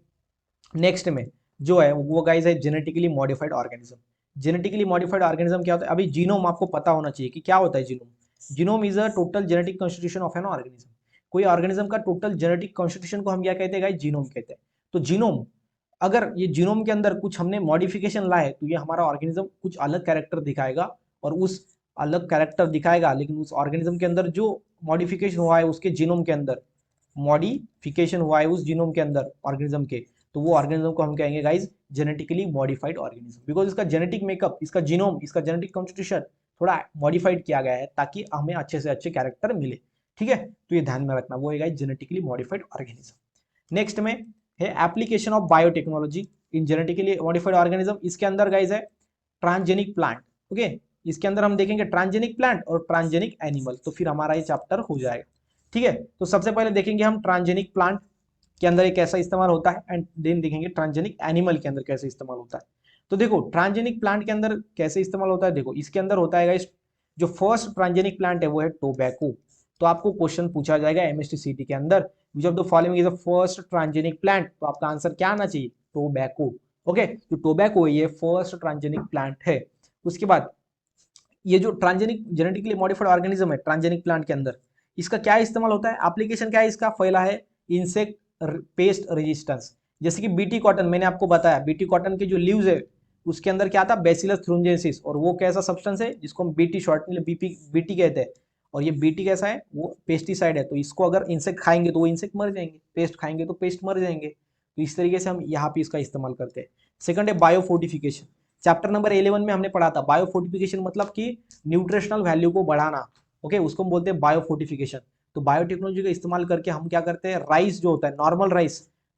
नेक्स्ट में जो है वो गाइस है genetically modified organism. Genetically modified organism क्या होता है, अभी जीनोम आपको पता होना चाहिए कि क्या होता है genome. Genome is a total genetic constitution of an organism. कोई ऑर्गेनिज्म का टोटल जेनेटिक कॉन्स्टिट्यूशन को हम क्या कहते हैं गाइस, जीनोम कहते हैं। तो जीनोम, अगर ये जीनोम के अंदर कुछ हमने मॉडिफिकेशन लाए तो ये हमारा ऑर्गेनिज्म कुछ अलग कैरेक्टर दिखाएगा, और उस अलग कैरेक्टर दिखाएगा, लेकिन उस ऑर्गेनिज्म के अंदर जो मॉडिफिकेशन हुआ है उसके जीनोम के अंदर, मॉडिफिकेशन हुआ है उस जीनोम के अंदर ऑर्गेनिज्म के, तो वो ऑर्गेनिज्म को हम कहेंगे guys genetically modified organism, because इसका जेनेटिक मेकअप, इसका जीनोम, इसका जेनेटिक कॉन्स्टिट्यूशन थोड़ा मॉडिफाइड किया गया है ताकि हमें अच्छे से अच्छे कैरेक्टर मिले। ठीक है, तो ये ध्यान में रखना, वो है जेनेटिकली मॉडिफाइड ऑर्गेनिज्म। नेक्स्ट में है application of biotechnology in genetically modified organism. इसके अंदर गाइज है ट्रांसजेनिक प्लांट। ओके, इसके अंदर हम देखेंगे ट्रांसजेनिक प्लांट और ट्रांसजेनिक एनिमल, तो फिर हमारा ये चैप्टर हो जाएगा। ठीक है, तो सबसे पहले देखेंगे हम ट्रांसजेनिक प्लांट के अंदर ये कैसा इस्तेमाल होता है, एंड देन देखेंगे ट्रांसजेनिक एनिमल के अंदर कैसे इस्तेमाल होता है। तो देखो ट्रांसजेनिक प्लांट के अंदर कैसे इस्तेमाल होता है, देखो इसके अंदर होता है गाइस, जो फर्स्ट ट्रांसजेनिक प्लांट है वो है टोबैको। तो आपको क्वेश्चन पूछा जाएगा एमएसटीसीटी के अंदर, विच of the following is the first transgenic plant, तो आपका आंसर क्या आना चाहिए, टोबैको। ओके, तो टोबैको ये फर्स्ट ट्रांसजेनिक प्लांट है। उसके बाद ये जो ट्रांसजेनिक जेनेटिकली मॉडिफाइड ऑर्गेनिज्म है ट्रांसजेनिक प्लांट के अंदर, इसका क्या इस्तेमाल होता है, एप्लीकेशन क्या है इसका, पहला है इंसेक्ट पेस्ट रेजिस्टेंस। जैसे कि बीटी कॉटन, मैंने आपको बताया बीटी कॉटन के जो लीव्स है उसके अंदर क्या था, बेसिलस थ्रुंजेंसिस, और वो कैसा सब्सटेंस है जिसको हम बीटी शॉर्ट में बीटी कहते हैं, और ये बीटी कैसा है, वो पेस्टिसाइड है। तो इसको अगर इंसेक्ट खाएंगे तो वो इंसेक्ट मर जाएंगे, पेस्ट खाएंगे तो पेस्ट मर जाएंगे। तो इस तरीके से हम यहाँ पे इसका इस्तेमाल करते हैं। सेकंड है बायोफोर्टिफिकेशन। चैप्टर नंबर 11 में हमने पढ़ा था बायोफोर्टिफिकेशन मतलब कि न्यूट्रिशनल वैल्यू को बढ़ाना। ओके, उसको हम बोलते हैं बायोफोर्टिफिकेशन। तो बायोटेक्नोलॉजी का इस्तेमाल करके हम क्या करते हैं, राइस जो होता है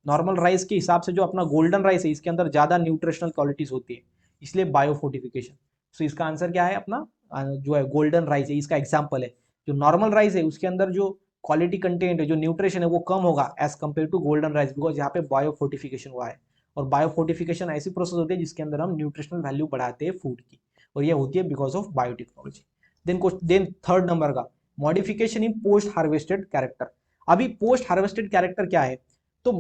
नॉर्मल राइस के हिसाब से जो अपना गोल्डन राइस है इसके अंदर ज्यादा न्यूट्रिशनल क्वालिटीज होती है, इसलिए बायोफोर्टिफिकेशन। तो इसका आंसर क्या है अपना, जो है गोल्डन राइस है, इसका एग्जाम्पल है। जो नॉर्मल राइस है उसके अंदर जो क्वालिटी कंटेंट है, जो न्यूट्रिशन है वो कम होगा as compare to golden rice, because यहाँ पे बायोफोर्टिफिकेशन हुआ है। और बायोफोर्टिफिकेशन ऐसी प्रोसेस होती है जिसके अंदर हम न्यूट्रिशनल वैल्यू बढ़ाते हैं फूड की, और ये होती है because of biotechnology. Then third number का modification in post harvested character. अभी पोस्ट हार्वेस्टेड कैरेक्टर क्या है, तो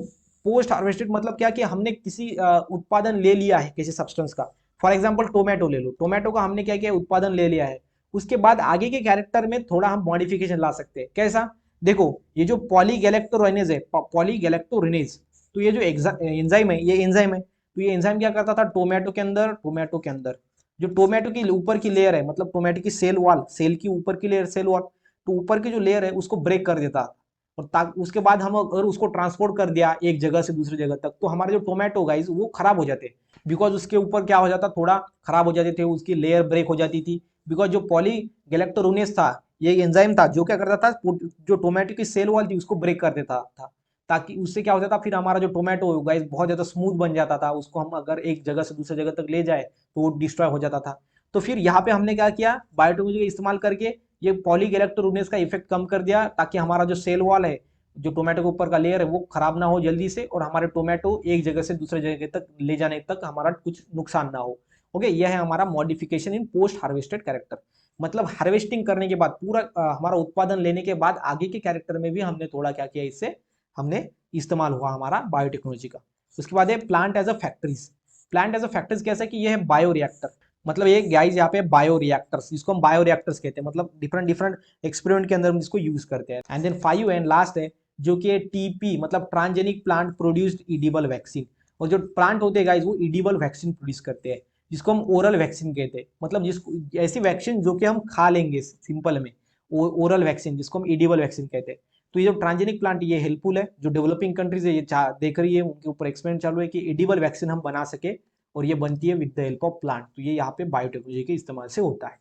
पोस्ट हार्वेस्टेड मतलब क्या कि हमने किसी उत्पादन ले लिया है किसी सब्सटेंस का। फॉर एग्जांपल टोमेटो ले लो, टोमेटो का हमने क्या किया, उत्पादन ले लिया है, उसके बाद आगे के कैरेक्टर में थोड़ा हम मॉडिफिकेशन ला सकते हैं। कैसा, देखो ये जो पॉलीगैलेक्टोरेनेज है, पॉलीगैलेक्टोरेनेज, तो ये जो एंजाइम है, ये एंजाइम है, तो ये एंजाइम क्या करता था, टोमेटो के अंदर जो टोमेटो की ऊपर की लेयर है, मतलब टोमेटो की सेल वॉल, सेल की ऊपर की लेयर, सेल वॉल, तो ऊपर की जो लेयर है उसको ब्रेक कर देता। और उसके बाद हम अगर उसको ट्रांसपोर्ट कर दिया एक जगह से दूसरी जगह तक, तो हमारे जो टोमेटो गाइस वो खराब हो जाते, बिकॉज उसके ऊपर क्या हो जाता, थोड़ा खराब हो जाते थे, उसकी लेयर ब्रेक हो जाती थी, बिकॉज जो पॉलीगैलेक्टोरेनेज था, ये एंजाइम था जो क्या करता था, जो टोमेटो की सेल वॉल थी उसको ब्रेक कर देता था, ताकि उससे क्या होता था, फिर हमारा जो टोमेटो गाइस बहुत ज्यादा स्मूथ बन जाता था, उसको हम अगर एक जगह से दूसरी जगह तक ले जाए तो वो डिस्ट्रॉय हो जाता था। तो फिर यहाँ पे हमने क्या किया, बायोटेक्नोलॉजी का इस्तेमाल करके ये पॉलीगैलेक्टोरेनेज का इफेक्ट कम कर दिया, ताकि हमारा जो सेल वॉल है, जो टोमेटो के ऊपर का लेयर है वो खराब ना हो जल्दी से, और हमारे टोमेटो एक जगह से दूसरे जगह तक ले जाने तक हमारा कुछ नुकसान ना हो। ओके, यह है हमारा modification in post harvested character. मतलब हार्वेस्टिंग करने के बाद पूरा हमारा उत्पादन लेने के बाद आगे के कैरेक्टर में भी हमने थोड़ा क्या किया, इससे हमने इस्तेमाल हुआ हमारा बायोटेक्नोलॉजी का। उसके बाद है plant as a factories. Plant as a factories कैसा कि ये है बायो रिएक्टर, मतलब ये गाइस यहाँ पे बायो रिएक्टर्स, जिसको हम बायो रिएक्टर्स कहते हैं, मतलब डिफरेंट डिफरेंट एक्सपेरिमेंट के अंदर हम इसको यूज करते हैं। एंड देन 5 एंड लास्ट है जो कि टीपी, मतलब transgenic plant produced edible vaccine. और जो प्लांट होते हैं गाइस वो इडिबल वैक्सीन प्रोड्यूस करते हैं, जिसको हम ओरल वैक्सीन कहते हैं, मतलब जिसको ऐसी वैक्सीन जो कि हम खा लेंगे सिंपल में, ओरल वैक्सीन जिसको हम इडिबल वैक्सीन कहते हैं। तो ये जो ट्रांसजेनिक प्लांट ये हेल्पफुल है, जो डेवलपिंग कंट्रीज है ये देख रही है, उनके ऊपर एक्सपेरिमेंट चालू है कि एडिबल वैक्सीन हम बना सके, और ये बनती है with the help of plant. तो ये यहाँ पे बायोटेक्नोलॉजी के इस्तेमाल से होता है।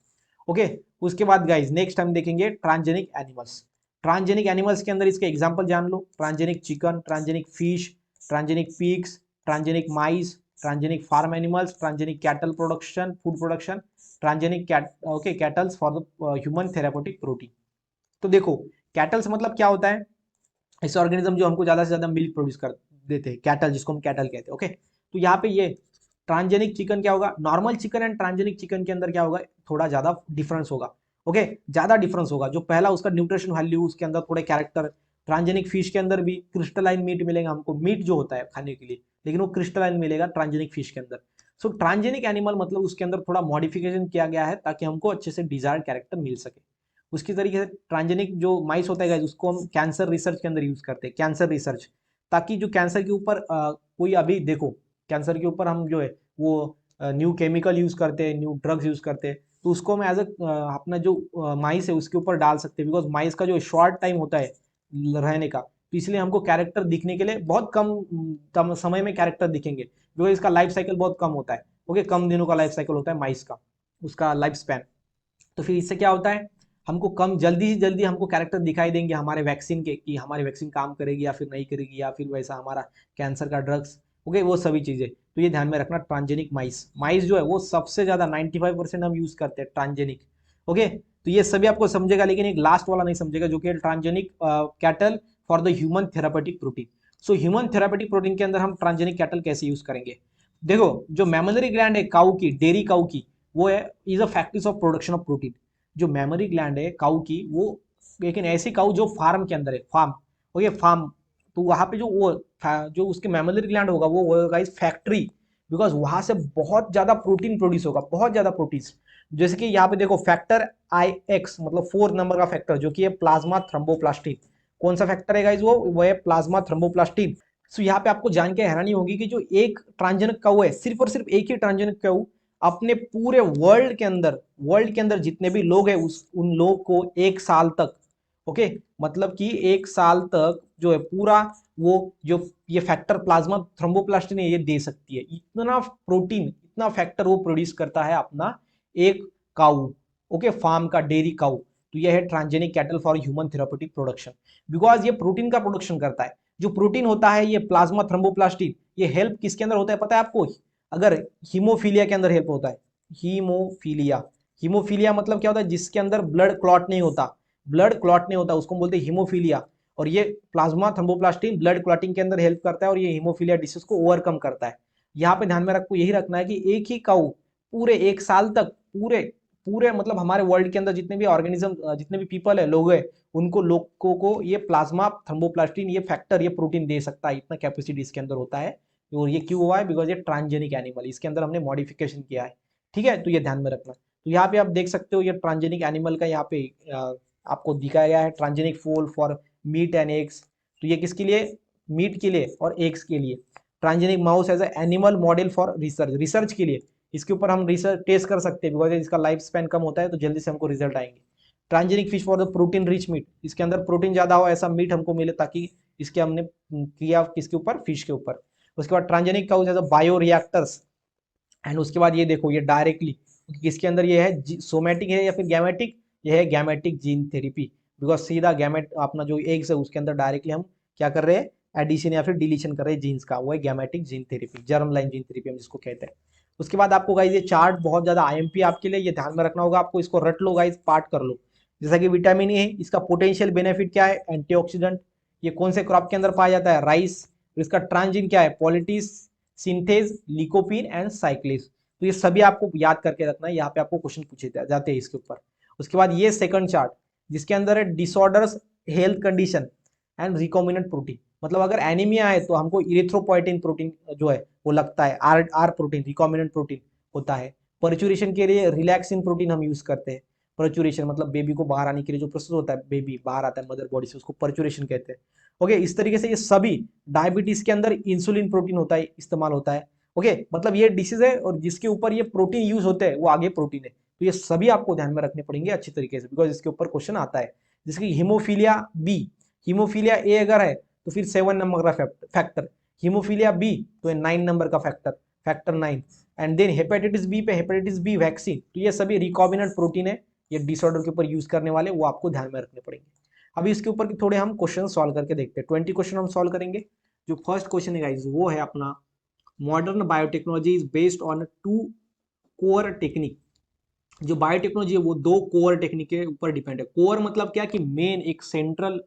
ओके, उसके बाद गाइज नेक्स्ट हम देखेंगे ट्रांसजेनिक एनिमल्स। ट्रांसजेनिक एनिमल्स के अंदर इसके एग्जांपल जान लो, transgenic chicken, transgenic fish, transgenic pigs, transgenic mice, transgenic farm animals, transgenic cattle production, food production, transgenic cattles for the human therapeutic protein. तो देखो कैटल्स मतलब क्या होता है, ऐसे ऑर्गेनिज्म जो हमको ज्यादा से ज्यादा मिल्क प्रोड्यूस कर देते हैं, कैटल जिसको हम कैटल कहते हैं। ओके, तो यहाँ पे ये ट्रांसजेनिक चिकन क्या होगा, normal chicken and transgenic chicken के अंदर क्या होगा, थोड़ा ज्यादा डिफरेंस होगा। ओके, ज्यादा डिफरेंस होगा। जो पहला उसका न्यूट्रिशन वैल्यू, उसके अंदर थोड़े कैरेक्टर, ट्रांसजेनिक फिश के अंदर भी क्रिस्टलाइन मीट मिलेगा हमको, मीट जो होता है खाने के लिए, लेकिन वो क्रिस्टलाइन मिलेगा ट्रांसजेनिक फिश के अंदर। सो ट्रांसजेनिक एनिमल मतलब उसके अंदर थोड़ा मॉडिफिकेशन किया गया है ताकि हमको अच्छे से डिजायर्ड कैरेक्टर मिल सके। उसकी तरीके से ट्रांसजेनिक जो माइस होता है उसको हम कैंसर रिसर्च के अंदर यूज करते हैं, कैंसर रिसर्च, ताकि जो कैंसर के ऊपर कोई अभी देखो कैंसर के ऊपर हम जो है वो न्यू केमिकल यूज करते हैं, न्यू ड्रग्स यूज करते हैं, तो उसको हम एज अ अपना जो माइस है उसके ऊपर डाल सकते हैं, बिकॉज माइस का जो शॉर्ट टाइम होता है रहने का, तो इसलिए हमको कैरेक्टर दिखने के लिए बहुत कम समय में कैरेक्टर दिखेंगे, बिकॉज इसका लाइफ साइकिल बहुत कम होता है। ओके, कम दिनों का लाइफ साइकिल होता है माइस का, उसका लाइफ स्पैन। तो फिर इससे क्या होता है, हमको कम जल्दी से जल्दी हमको कैरेक्टर दिखाई देंगे हमारे वैक्सीन के, कि हमारी वैक्सीन काम करेगी या फिर नहीं करेगी, या फिर वैसा हमारा कैंसर का ड्रग्स। ओके, वो सभी चीजें तो ये ध्यान में रखना। ट्रांसजेनिक माइस, माइस जो है वो सबसे ज्यादा 95% हम यूज करते हैं ट्रांसजेनिक। ओके, तो ये सभी आपको समझेगा, लेकिन एक लास्ट वाला नहीं समझेगा, जो कि transgenic cattle for the human therapeutic protein. So human therapeutic protein के अंदर हम ट्रांसजेनिक कैटल कैसे यूज करेंगे। देखो, जो मैमलरी ग्लैंड है काऊ की, डेयरी काऊ की, वो है is a factories of production of protein. जो मेमोरी ग्लैंड है काऊ की, वो लेकिन ऐसी काऊ जो फार्म के अंदर है, फार्म, ओके फार्म, तो वहां पे जो वो जो उसके मेमोरी ग्लैंड होगा वो होगा इस फैक्ट्री, बिकॉज वहां से बहुत ज्यादा प्रोटीन प्रोड्यूस होगा, बहुत ज्यादा प्रोटीन। जैसे कि यहाँ पे देखो फैक्टर IX, मतलब 4 नंबर का फैक्टर, जो कि है प्लाज्मा थ्रोम्बोप्लास्टिन। कौन सा फैक्टर है गाइस, वो है प्लाज्मा थ्रोम्बोप्लास्टिन। सो यहाँ पे आपको जान के हैरानी होगी कि जो एक ट्रांसजेनिक काऊ है, सिर्फ और सिर्फ एक ही ट्रांसजेनिक काऊ अपने पूरे वर्ल्ड के अंदर जितने भी लोग हैं उस उन लोग को 1 साल तक, ओके, मतलब कि 1 साल तक जो है पूरा वो जो ये फैक्टर प्लाज्मा थ्रोम्बोप्लास्टिन है ये दे सकती है। इतना प्रोटीन, इतना फैक्टर वो प्रोड्यूस करता है अपना एक काऊ, ओके, फार्म का, डेयरी काऊ। तो ये है transgenic cattle for human therapeutic production, because ये प्रोटीन का प्रोडक्शन करता है। जो प्रोटीन होता है ये प्लाज्मा थ्रोम्बोप्लास्टिन, ये हेल्प किसके अंदर होता है पता है आपको, अगर हीमोफीलिया के अंदर हेल्प होता है। हीमोफीलिया, हीमोफीलिया मतलब क्या होता है, जिसके अंदर ब्लड क्लॉट नहीं होता, ब्लड क्लॉट नहीं होता उसको बोलते हैं हीमोफीलिया। और ये प्लाज्मा थ्रोम्बोप्लास्टिन ब्लड क्लॉटिंग के अंदर हेल्प करता है और ये हीमोफीलिया डिसीज को ओवरकम करता है। यहाँ पे ध्यान में रखो, यही रखना है कि एक ही काऊ पूरे 1 साल तक, पूरे पूरे मतलब हमारे वर्ल्ड के अंदर जितने भी ऑर्गेनिज्म, जितने भी पीपल है, लोग है, उनको लोगों को ये प्लाज्मा थ्रोम्बोप्लास्टिन, ये फैक्टर, ये प्रोटीन दे सकता है, इतना कैपेसिटी इसके अंदर होता है। और ये क्यों हुआ है, बिकॉज ये ट्रांसजेनिक एनिमल, इसके अंदर हमने मॉडिफिकेशन किया है। ठीक है, तो ये ध्यान में रखना। तो यहाँ पे आप देख सकते हो ये ट्रांसजेनिक एनिमल का यहाँ पे आपको दिखाया गया है, transgenic food for meet and eggs. तो ये किसके लिए, मीट के लिए और एग्स के लिए। Transgenic mouse as animal model for research, research के लिए इसके ऊपर हम रिसर्च टेस्ट कर सकते हैं, बिकॉज इसका लाइफ स्पैन कम होता है तो जल्दी से हमको रिजल्ट आएंगे। Transgenic fish for the protein rich meat, इसके अंदर प्रोटीन ज्यादा हो ऐसा मीट हमको मिले, ताकि इसके हमने किया किसके ऊपर, फिश के ऊपर। उसके बाद transgenic cows as a bio reactors. And उसके बाद ये देखो ये डायरेक्टली किसके अंदर ये है, सोमेटिक है या फिर गैमेटिक, ये है गैमेटिक जीन थेरेपी। बिकॉज सीधा गैमेट अपना जो एग्स है उसके अंदर डायरेक्टली हम क्या कर रहे हैं, एडिशन या फिर डिलीशन कर रहे हैं जीन्स का, वो है gametic gene therapy, germ line gene therapy हम जिसको कहते हैं। उसके बाद आपको गाइज ये चार्ट बहुत ज्यादा IMP आपके लिए, ये ध्यान में रखना होगा आपको, इसको रट लो गाइज, पार्ट कर लो। जैसा कि विटामिन ए, इसका पोटेंशियल बेनिफिट क्या है, एंटीऑक्सीडेंट, ये कौन से क्रॉप के अंदर पाया जाता है, राइस। इसका ट्रांसजीन क्या है, पॉलिटिस, सिंथेज, लिकोपिन एंड साइक्लिस। तो ये सभी आपको याद करके रखना है, यहाँ पे आपको क्वेश्चन पूछे जाते हैं इसके ऊपर। उसके बाद ये सेकंड चार्ट जिसके अंदर है disorders, health condition and recombinant protein. मतलब अगर एनीमिया है तो हमको इरिथ्रोपोइटिन प्रोटीन जो है वो लगता है, आर प्रोटीन, रिकॉम्बिनेंट प्रोटीन होता है। पर्चुरेशन के लिए रिलैक्सिन प्रोटीन हम यूज करते हैं। पर्चुरेशन मतलब बेबी को बाहर आने के लिए जो प्रोसेस होता है, बेबी बाहर आता है मदर बॉडी से, उसको पर्चुरेशन कहते हैं। ओके, इस तरीके से ये सभी, डायबिटीज के अंदर इंसुलिन प्रोटीन होता है, इस्तेमाल होता है। ओके, मतलब ये डिसीज है और जिसके ऊपर ये प्रोटीन यूज होते हैं वो आगे प्रोटीन है। तो ये सभी आपको ध्यान में रखने पड़ेंगे अच्छी तरीके से, बिकॉज इसके ऊपर क्वेश्चन आता है। जैसे कि हीमोफीलिया बी, हीमोफीलिया ए अगर है तो फिर 7 नंबर का फैक्टर, हीमोफीलिया बी तो 9 नंबर का factor, factor 9। And then hepatitis B पे हेपेटाइटिस बी वैक्सीन, तो ये सभी रिकॉम्बिनेंट प्रोटीन है, ये डिसऑर्डर के ऊपर यूज करने वाले, वो आपको ध्यान में रखने पड़ेंगे। अभी इसके ऊपर थोड़े हम क्वेश्चन सॉल्व करके देखते हैं, 20 क्वेश्चन हम सॉल्व करेंगे। जो फर्स्ट क्वेश्चन है गाइस वो है अपना, modern biotechnology is based on 2 core technique. जो बायोटेक्नोलॉजी है वो 2 कोर टेक्निक के ऊपर डिपेंड है। कोर मतलब क्या, कि मेन एक सेंट्रल,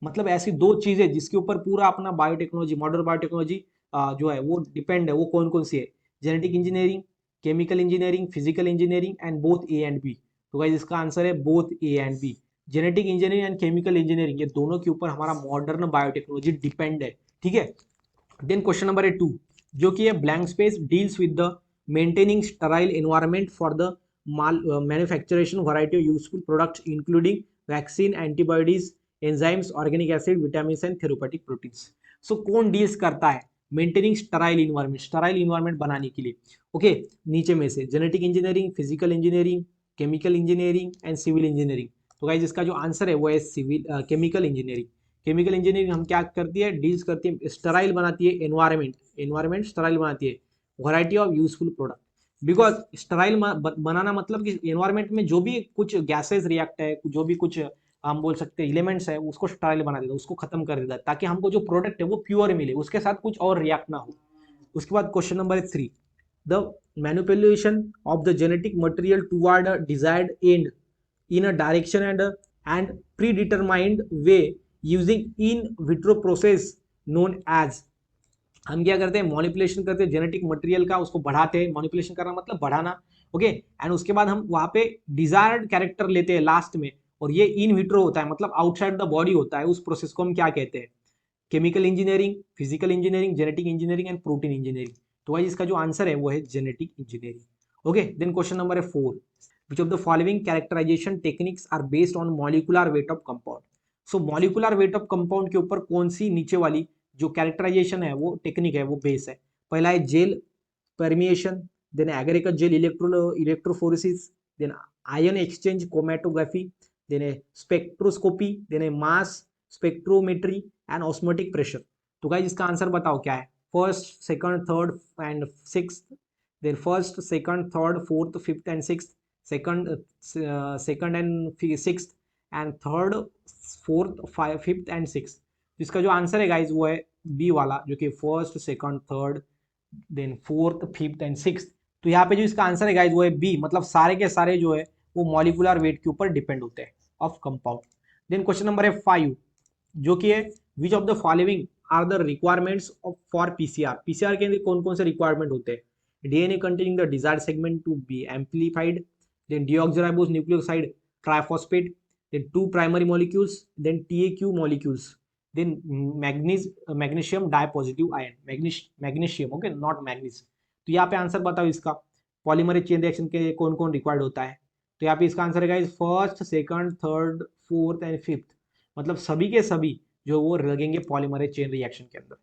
मतलब ऐसी 2 चीजें जिसके ऊपर पूरा अपना बायोटेक्नोलॉजी, मॉडर्न बायोटेक्नोलॉजी जो है वो डिपेंड है। वो कौन कौन सी है, genetic engineering, chemical engineering, physical engineering and both A and B. तो गाइस इसका आंसर है both A and B. Genetic engineering and chemical engineering, ये दोनों के ऊपर हमारा मॉडर्न बायोटेक्नोलॉजी डिपेंड है। ठीक है, देन क्वेश्चन नंबर है 2, जो कि है blank space deals with the maintaining Sterlite environment for the manufacturation variety of useful products including vaccine, antibodies, enzymes, organic acid, vitamins and therapeutic proteins. So कौन deals करता है maintaining sterile environment, sterile environment बनाने के लिए। Okay, नीचे में से genetic engineering, physical engineering, chemical engineering and civil engineering. तो गाइज इसका जो आंसर है वो है civil chemical engineering. Chemical engineering हम क्या करती है, डील्स करती है, स्टराइल बनाती है एनवायरमेंट, एनवायरमेंट स्टराइल बनाती है, variety of useful product. Because sterile बनाना मतलब कि एनवायरमेंट में जो भी कुछ गैसेस रिएक्ट है, जो भी कुछ हम बोल सकते हैं एलिमेंट्स है, उसको स्टराइल बना देता है, उसको खत्म कर देता है, ताकि हमको जो प्रोडक्ट है वो प्योर मिले, उसके साथ कुछ और रिएक्ट ना हो। उसके बाद question number 3, the manipulation of the genetic material toward a desired and in a direction and predetermined way using in vitro process known as। हम क्या करते हैं, मॉनिपुलेशन करते हैं जेनेटिक मटेरियल का, उसको बढ़ाते हैं, मॉनिपुलेशन करना मतलब बढ़ाना, ओके। एंड उसके बाद हम वहां पे डिजायर्ड कैरेक्टर लेते हैं लास्ट में, और ये इन विट्रो होता है, मतलब आउटसाइड द बॉडी होता है। उस प्रोसेस को हम क्या कहते हैं, chemical engineering, physical engineering, genetic engineering and protein engineering. तो भाई इसका जो आंसर है वो है genetic engineering. Okay, then question number है 4, which of the following characterization techniques are based on molecular weight of compound। so molecular weight of compound के ऊपर कौन सी नीचे वाली जो कैरेक्टराइजेशन है, वो टेक्निक है, वो बेस है। पहला है gel permeation, then aggregate gel electrophoresis, then ion exchange chromatography, then है स्पेक्ट्रोस्कोपी, देन है mass spectrometry and osmotic pressure. तो गाइस इसका आंसर बताओ क्या है, first, second, third and sixth, then first, second, third, fourth, fifth and sixth, second and sixth, and third, fourth, fifth and sixth. इसका जो answer है guys वो है बी वाला, जो कि first, second, third, then fourth, fifth and sixth. तो यहाँ पे जो इसका आंसर है गाइज वो है बी, मतलब सारे के सारे जो है वो मॉलिकुलर वेट के ऊपर डिपेंड होते हैं of compound. Then question number है 5, जो कि है which of the following are the requirements of for PCR. PCR के अंदर कौन कौन से रिक्वायरमेंट होते हैं, DNA containing the desired segment to be amplified, then deoxyribose nucleoside triphosphate, then two primary molecules, then TAQ molecules, then magnesium dipositive ion, magnesium, okay, not manganese। तो यहाँ पे आंसर बताओ इसका, पॉलीमरेज चेन रिएक्शन के कौन कौन required होता है। तो यहाँ पे इसका आंसर है first, second, third, fourth and fifth, मतलब सभी के सभी जो वो लगेंगे पॉलीमरेज चेन रिएक्शन के अंदर।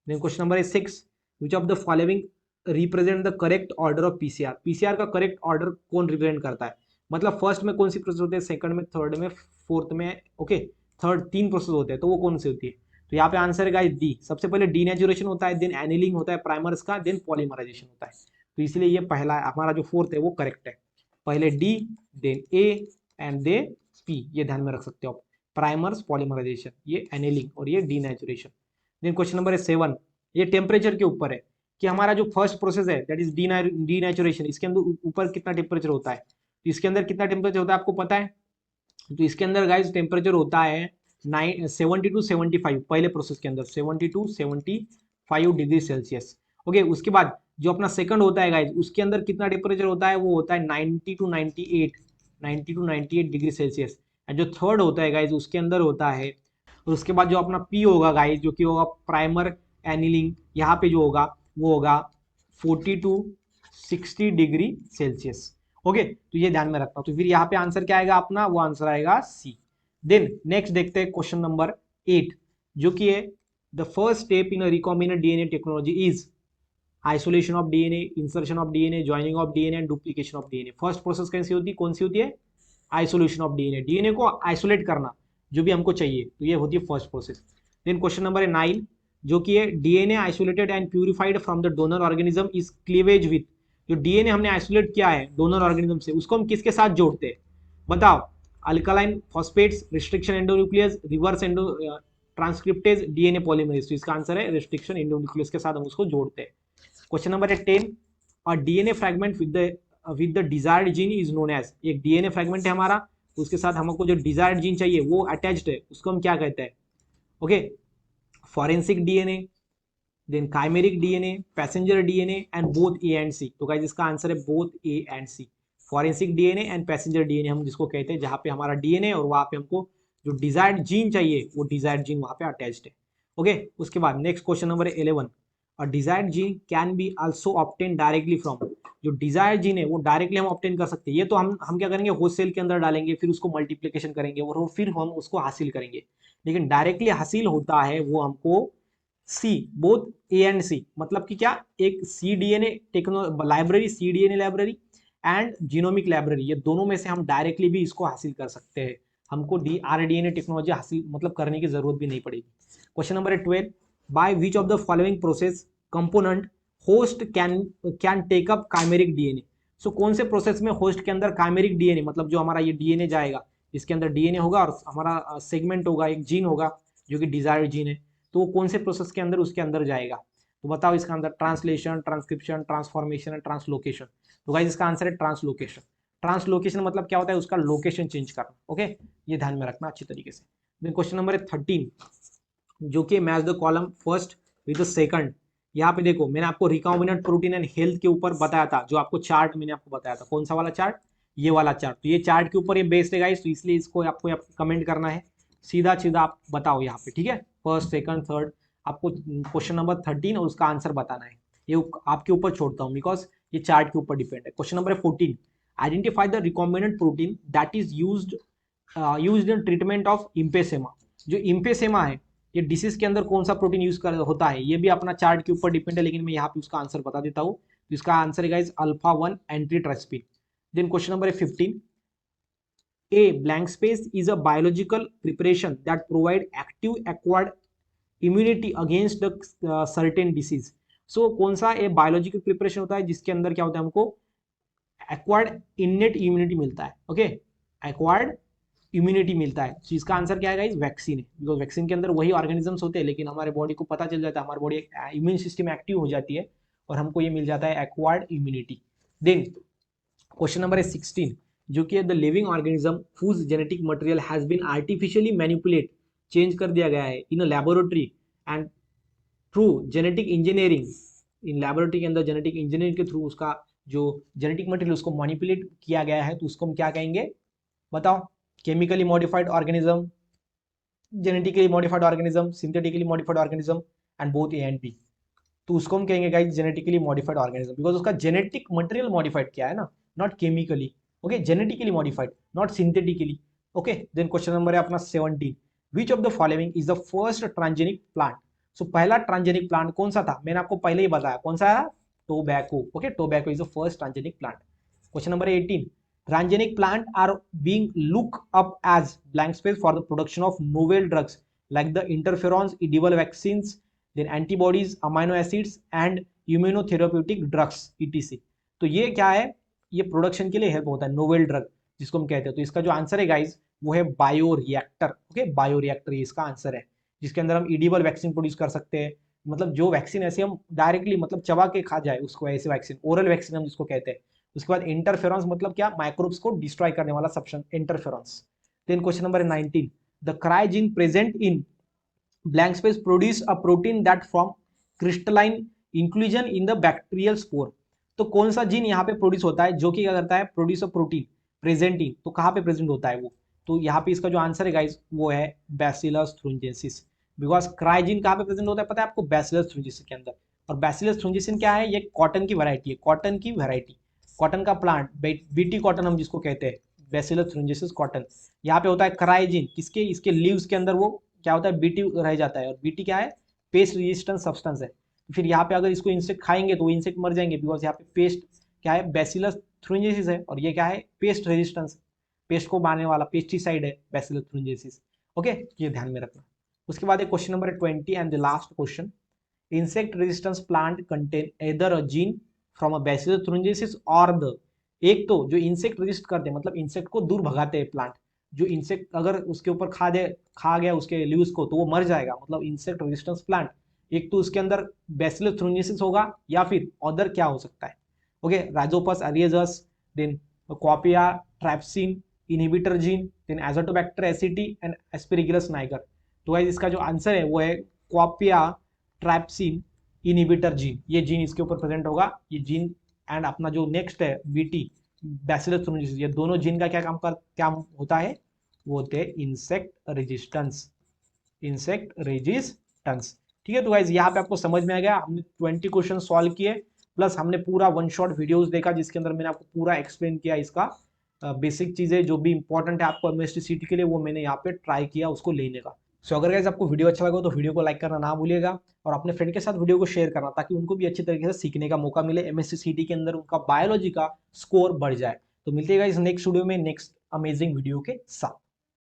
देन क्वेश्चन नंबर है 6, विच of the following represent the correct order of PCR. PCR का करेक्ट ऑर्डर कौन रिप्रेजेंट करता है, मतलब फर्स्ट में कौन सी प्रोसेस होती है, सेकंड में, थर्ड में, फोर्थ में, ओके, थर्ड 3 प्रोसेस होते हैं, तो वो कौन सी होती है। तो यहाँ पे आंसर है गाइस डी, सबसे पहले डीनेचुरेशन होता है, देन एनिलिंग होता है प्राइमर्स का, देन पॉलीमराइजेशन होता है। तो इसलिए ये पहला हमारा जो फोर्थ है वो करेक्ट है, पहले D, then A and then P, ये ध्यान में रख सकते हो आप, प्राइमर्स, पॉलीमराइजेशन, ये एनिलिंग और ये डीनेचुरेशन। देन क्वेश्चन नंबर है 7, ये टेम्परेचर के ऊपर है कि हमारा जो फर्स्ट प्रोसेस है दैट इज डीनेचुरेशन, इसके अंदर ऊपर कितना टेम्परेचर होता है, तो इसके अंदर कितना टेम्परेचर होता है आपको पता है। तो इसके अंदर गाइस टेम्परेचर होता है 70 टू 75, पहले प्रोसेस के अंदर 70 टू 75 डिग्री सेल्सियस। ओके, उसके बाद जो अपना सेकंड होता है गाइस, उसके अंदर कितना टेम्परेचर होता है, वो होता है 90 टू 98 डिग्री सेल्सियस। एंड जो थर्ड होता है गाइस उसके अंदर होता है, और उसके बाद जो अपना पी होगा गाइस, जो कि होगा प्राइमर एनिलिंग, यहाँ पे जो होगा वो होगा 40 टू 60 डिग्री सेल्सियस। ओके, तो ये ध्यान में रखना। तो फिर यहाँ पे आंसर क्या आएगा अपना, वो आंसर आएगा सी। देन नेक्स्ट देखते हैं क्वेश्चन नंबर 8, जो कि है the first step in recombinant DNA technology is isolation of DNA, insertion of DNA, joining of DNA and duplication of DNA. First process कौन सी होती है, आइसोलेशन ऑफ डीएनए, डीएनए को आइसोलेट करना जो भी हमको चाहिए, तो ये होती है first process. Then question number 9, जो कि है DNA isolated and purified from the donor organism is cleavage with. जो डीएनए हमने आइसोलेट किया है डोनर ऑर्गेनिज्म से, उसको हम किसके साथ जोड़ते हैं बताओ, alkaline phosphates, restriction endonuclease, reverse endo transcriptase, DNA polymerase. तो इसका आंसर है रिस्ट्रिक्शन एंडोन्यूक्लियस के साथ हम उसको जोड़ते हैं। क्वेश्चन नंबर 10, और DNA fragment with the desired gene is known as. एक डीएनए फ्रैगमेंट है हमारा, उसके साथ हमको जो डिजायर्ड जीन चाहिए वो अटैच्ड है, उसको हम क्या कहते हैं, okay, forensic DNA, then chimeric DNA, passenger DNA and both A and C. तो गाइस इसका आंसर है both A and C, forensic DNA and passenger DNA हम जिसको कहते हैं, जहां पे हमारा डीएनए और वहां पे हमको जो डिजायर्ड जीन चाहिए वो डिजायर्ड जीन वहां पे अटैच्ड है। ओके, उसके बाद नेक्स्ट क्वेश्चन नंबर 11, और desired gene can be also obtain directly from. जो डिजायर्ड जीन है वो डायरेक्टली हम ऑब्टेन कर सकते हैं, ये तो हम क्या करेंगे, होस्ट के अंदर डालेंगे, फिर उसको मल्टीप्लीकेशन करेंगे और फिर हम उसको हासिल करेंगे। लेकिन डायरेक्टली हासिल होता है वो हमको सी, बोथ ए एंड सी, मतलब कि क्या, एक C DNA library, C DNA library and genomic library, ये दोनों में से हम डायरेक्टली भी इसको हासिल कर सकते हैं, हमको आरडीएनए टेक्नोलॉजी हासिल मतलब करने की जरूरत भी नहीं पड़ेगी। Question number 12, by which of the following process component host can take up chimeric DNA. So कौन से प्रोसेस में होस्ट के अंदर काइमेरिक डीएनए, मतलब जो हमारा ये डीएनए जाएगा, इसके अंदर डीएनए होगा और हमारा सेगमेंट होगा, एक जीन होगा जो कि डिजायर्ड जीन है, तो वो कौन से प्रोसेस के अंदर उसके अंदर जाएगा? तो बताओ इसका अंदर translation, transcription, transformation and translocation. तो गाइस इसका आंसर है ट्रांसलोकेशन। ट्रांसलोकेशन मतलब क्या होता है? उसका लोकेशन चेंज करना। ओके, ये ध्यान में रखना अच्छी तरीके से। देन क्वेश्चन नंबर 13, जो कि match the column first with the second. यहाँ पे देखो मैंने आपको रिकॉम्बिनेंट प्रोटीन एंड हेल्थ के ऊपर बताया था, जो आपको चार्ट मैंने आपको बताया था। कौन सा वाला चार्ट? ये वाला चार्ट। तो ये चार्ट के ऊपर ये बेस्ड है गाइस, तो इसलिए इसको आपको कमेंट करना है। सीधा सीधा आप बताओ यहाँ पे, ठीक है? फर्स्ट, सेकंड, थर्ड, आपको क्वेश्चन नंबर 13 और उसका आंसर बताना है। ये आपके ऊपर छोड़ता हूँ बिकॉज ये चार्ट के ऊपर डिपेंड है। Question number 14, identify the recombinant protein that is used in treatment of emphysema. जो इम्पेसेमा है, ये डिसीज के अंदर कौन सा प्रोटीन यूज कर होता है, ये भी अपना चार्ट के ऊपर डिपेंड है, लेकिन मैं यहाँ पे उसका आंसर बता देता हूँ। तो इसका आंसर है guys alpha 1 antitrypsin. Then question number 15, a blank space is a biological preparation that provide active acquired immunity against the certain disease. So कौन सा ए बायोलॉजिकल प्रिपरेशन होता है जिसके अंदर क्या होता है? हमको एक्वायर्ड इनेट इम्यूनिटी मिलता है। ओके, एक्वायर्ड इम्यूनिटी मिलता है। तो इसका आंसर क्या है गाइस? वैक्सीन है। बिकॉज वैक्सीन के अंदर वही ऑर्गेनिजम्स होते हैं, लेकिन हमारे बॉडी को पता चल जाता है, हमारी बॉडी इम्यून सिस्टम एक्टिव हो जाती है और हमको ये मिल जाता है acquired immunity. Then question number 16, जो कि the living organism whose genetic material has been artificially manipulate, change कर दिया गया है in a laboratory and through genetic engineering. In laboratory के अंदर जेनेटिक इंजीनियरिंग के थ्रू उसका जो जेनेटिक मटेरियल उसको मैनिपुलेट किया गया है, तो उसको हम क्या कहेंगे? बताओ। Chemically modified organism, genetically modified organism, synthetically modified organism and both A and B. तो उसको हम कहेंगे guys genetically modified organism, because उसका जेनेटिक मटेरियल मॉडिफाइड किया है ना, not chemically. Okay, genetically modified, not synthetically. Okay, then question number है अपना 17, which of the following is the first transgenic plant. So पहला ट्रांसजेनिक प्लांट कौन सा था? मैंने आपको पहले ही बताया कौन सा है? Tobacco. Okay, tobacco is the first transgenic plant. Question number 18, transgenic plant are being looked up as blank space for the production of novel drugs like the interferons, edible vaccines, then antibodies, amino acids and immunotherapeutic drugs etc। तो ये क्या है? ये production के लिए help होता है, novel drug जिसको हम कहते हैं। तो इसका जो आंसर है गाइस वो है बायोरिएक्टर। ओके, बायोरिएक्टर ये इसका आंसर है, जिसके अंदर हम इडिबल वैक्सीन प्रोड्यूस कर सकते हैं। मतलब जो वैक्सीन ऐसे हम डायरेक्टली मतलब चबा के खा जाए उसको, ऐसे वैक्सीन, ओरल वैक्सीन हम जिसको कहते हैं। उसके बाद इंटरफेरेंस मतलब क्या? माइक्रोब्स को डिस्ट्रॉय करने वाला substance, interference. Then question number 19, the cry gene present in blank space produce a protein that from crystalline inclusion in the bacterial spore. तो कौन सा जीन यहाँ पे प्रोड्यूस होता है जो कि क्या करता है? Produce a protein present in. तो कहाँ पे प्रेजेंट होता है वो? तो यहाँ पे इसका जो आंसर है गाइस वो है बैसिलस थ्रुंजेसिस। बिकॉज क्राइजीन कहाँ पे प्रेजेंट होता है पता है आपको? बैसिलस थ्रुंजेसिस के अंदर। और बैसिलस थ्रुंजेसिस क्या है? ये कॉटन की वैरायटी है, कॉटन की वैरायटी, कॉटन का प्लांट, बीटी कॉटन हम जिसको कहते हैं, बैसिलस थ्रुंजेसिस कॉटन। यहाँ पे होता है क्राइजीन, किसके? इसके लीव्स के अंदर वो क्या होता है? बीटी रह जाता है। और बीटी क्या है? पेस्ट रेजिस्टेंट सब्सटेंस है। फिर यहाँ पे अगर इसको इंसेक्ट खाएंगे तो वो इंसेक्ट मर जाएंगे, बिकॉज यहाँ पे पेस्ट क्या है? बैसिलस थ्रुंजेसिस है, और ये क्या है? पेस्ट रेजिस्टेंस, पेस्ट को मारने वाला पेस्टिसाइड है बैसिलस थ्रुंजेसिस। ओके, ये ध्यान में रखना। उसके बाद question number 20 and the last question, insect resistance plant contain either a gene from a Bacillus thuringiensis और द, एक तो जो इंसेक्ट रेजिस्ट करते हैं मतलब इंसेक्ट को दूर भगाते हैं प्लांट, जो इंसेक्ट अगर उसके ऊपर खा गया उसके लीव्स को तो वो मर जाएगा, मतलब इंसेक्ट रेजिस्टेंस प्लांट। एक तो उसके अंदर बैसिलस थ्रुंजेसिस होगा या फिर अदर क्या हो सकता है? Okay, Rhizopus oryzae, then cowpea trypsin inhibitor gene, then Azotobacter aceti and Aspergillus niger. तो गाइस इसका जो आंसर है वो है कॉपिया ट्रैप्सिन इनहिबिटर जीन। ये जीन इसके ऊपर प्रेजेंट होगा, ये जीन। एंड अपना जो नेक्स्ट है बीटी बैसिलस थ्रुंजेसिस, ये दोनों जीन का क्या होता है? वो होते हैं इंसेक्ट रेजिस्टेंस, इंसेक्ट रेजिस्टेंस। ठीक है, तो गाइस यहाँ पे आपको समझ में आ गया, हमने 20 क्वेश्चन सॉल्व किए, प्लस हमने पूरा वन शॉट वीडियोस देखा जिसके अंदर मैंने आपको पूरा एक्सप्लेन किया इसका बेसिक चीजें जो भी इंपॉर्टेंट है आपको एमएसटी सीटी के लिए, वो मैंने यहाँ पे ट्राई किया उसको लेने का। सो अगर गाइस आपको वीडियो अच्छा लगा तो वीडियो को लाइक करना ना भूलिएगा, और अपने फ्रेंड के साथ वीडियो को शेयर करना ताकि उनको भी अच्छी तरीके से सीखने का मौका मिले, एमएससी सीटी के अंदर उनका बायोलॉजी का स्कोर बढ़ जाए। तो मिलते हैं गाइस नेक्स्ट वीडियो में नेक्स्ट अमेजिंग वीडियो के साथ।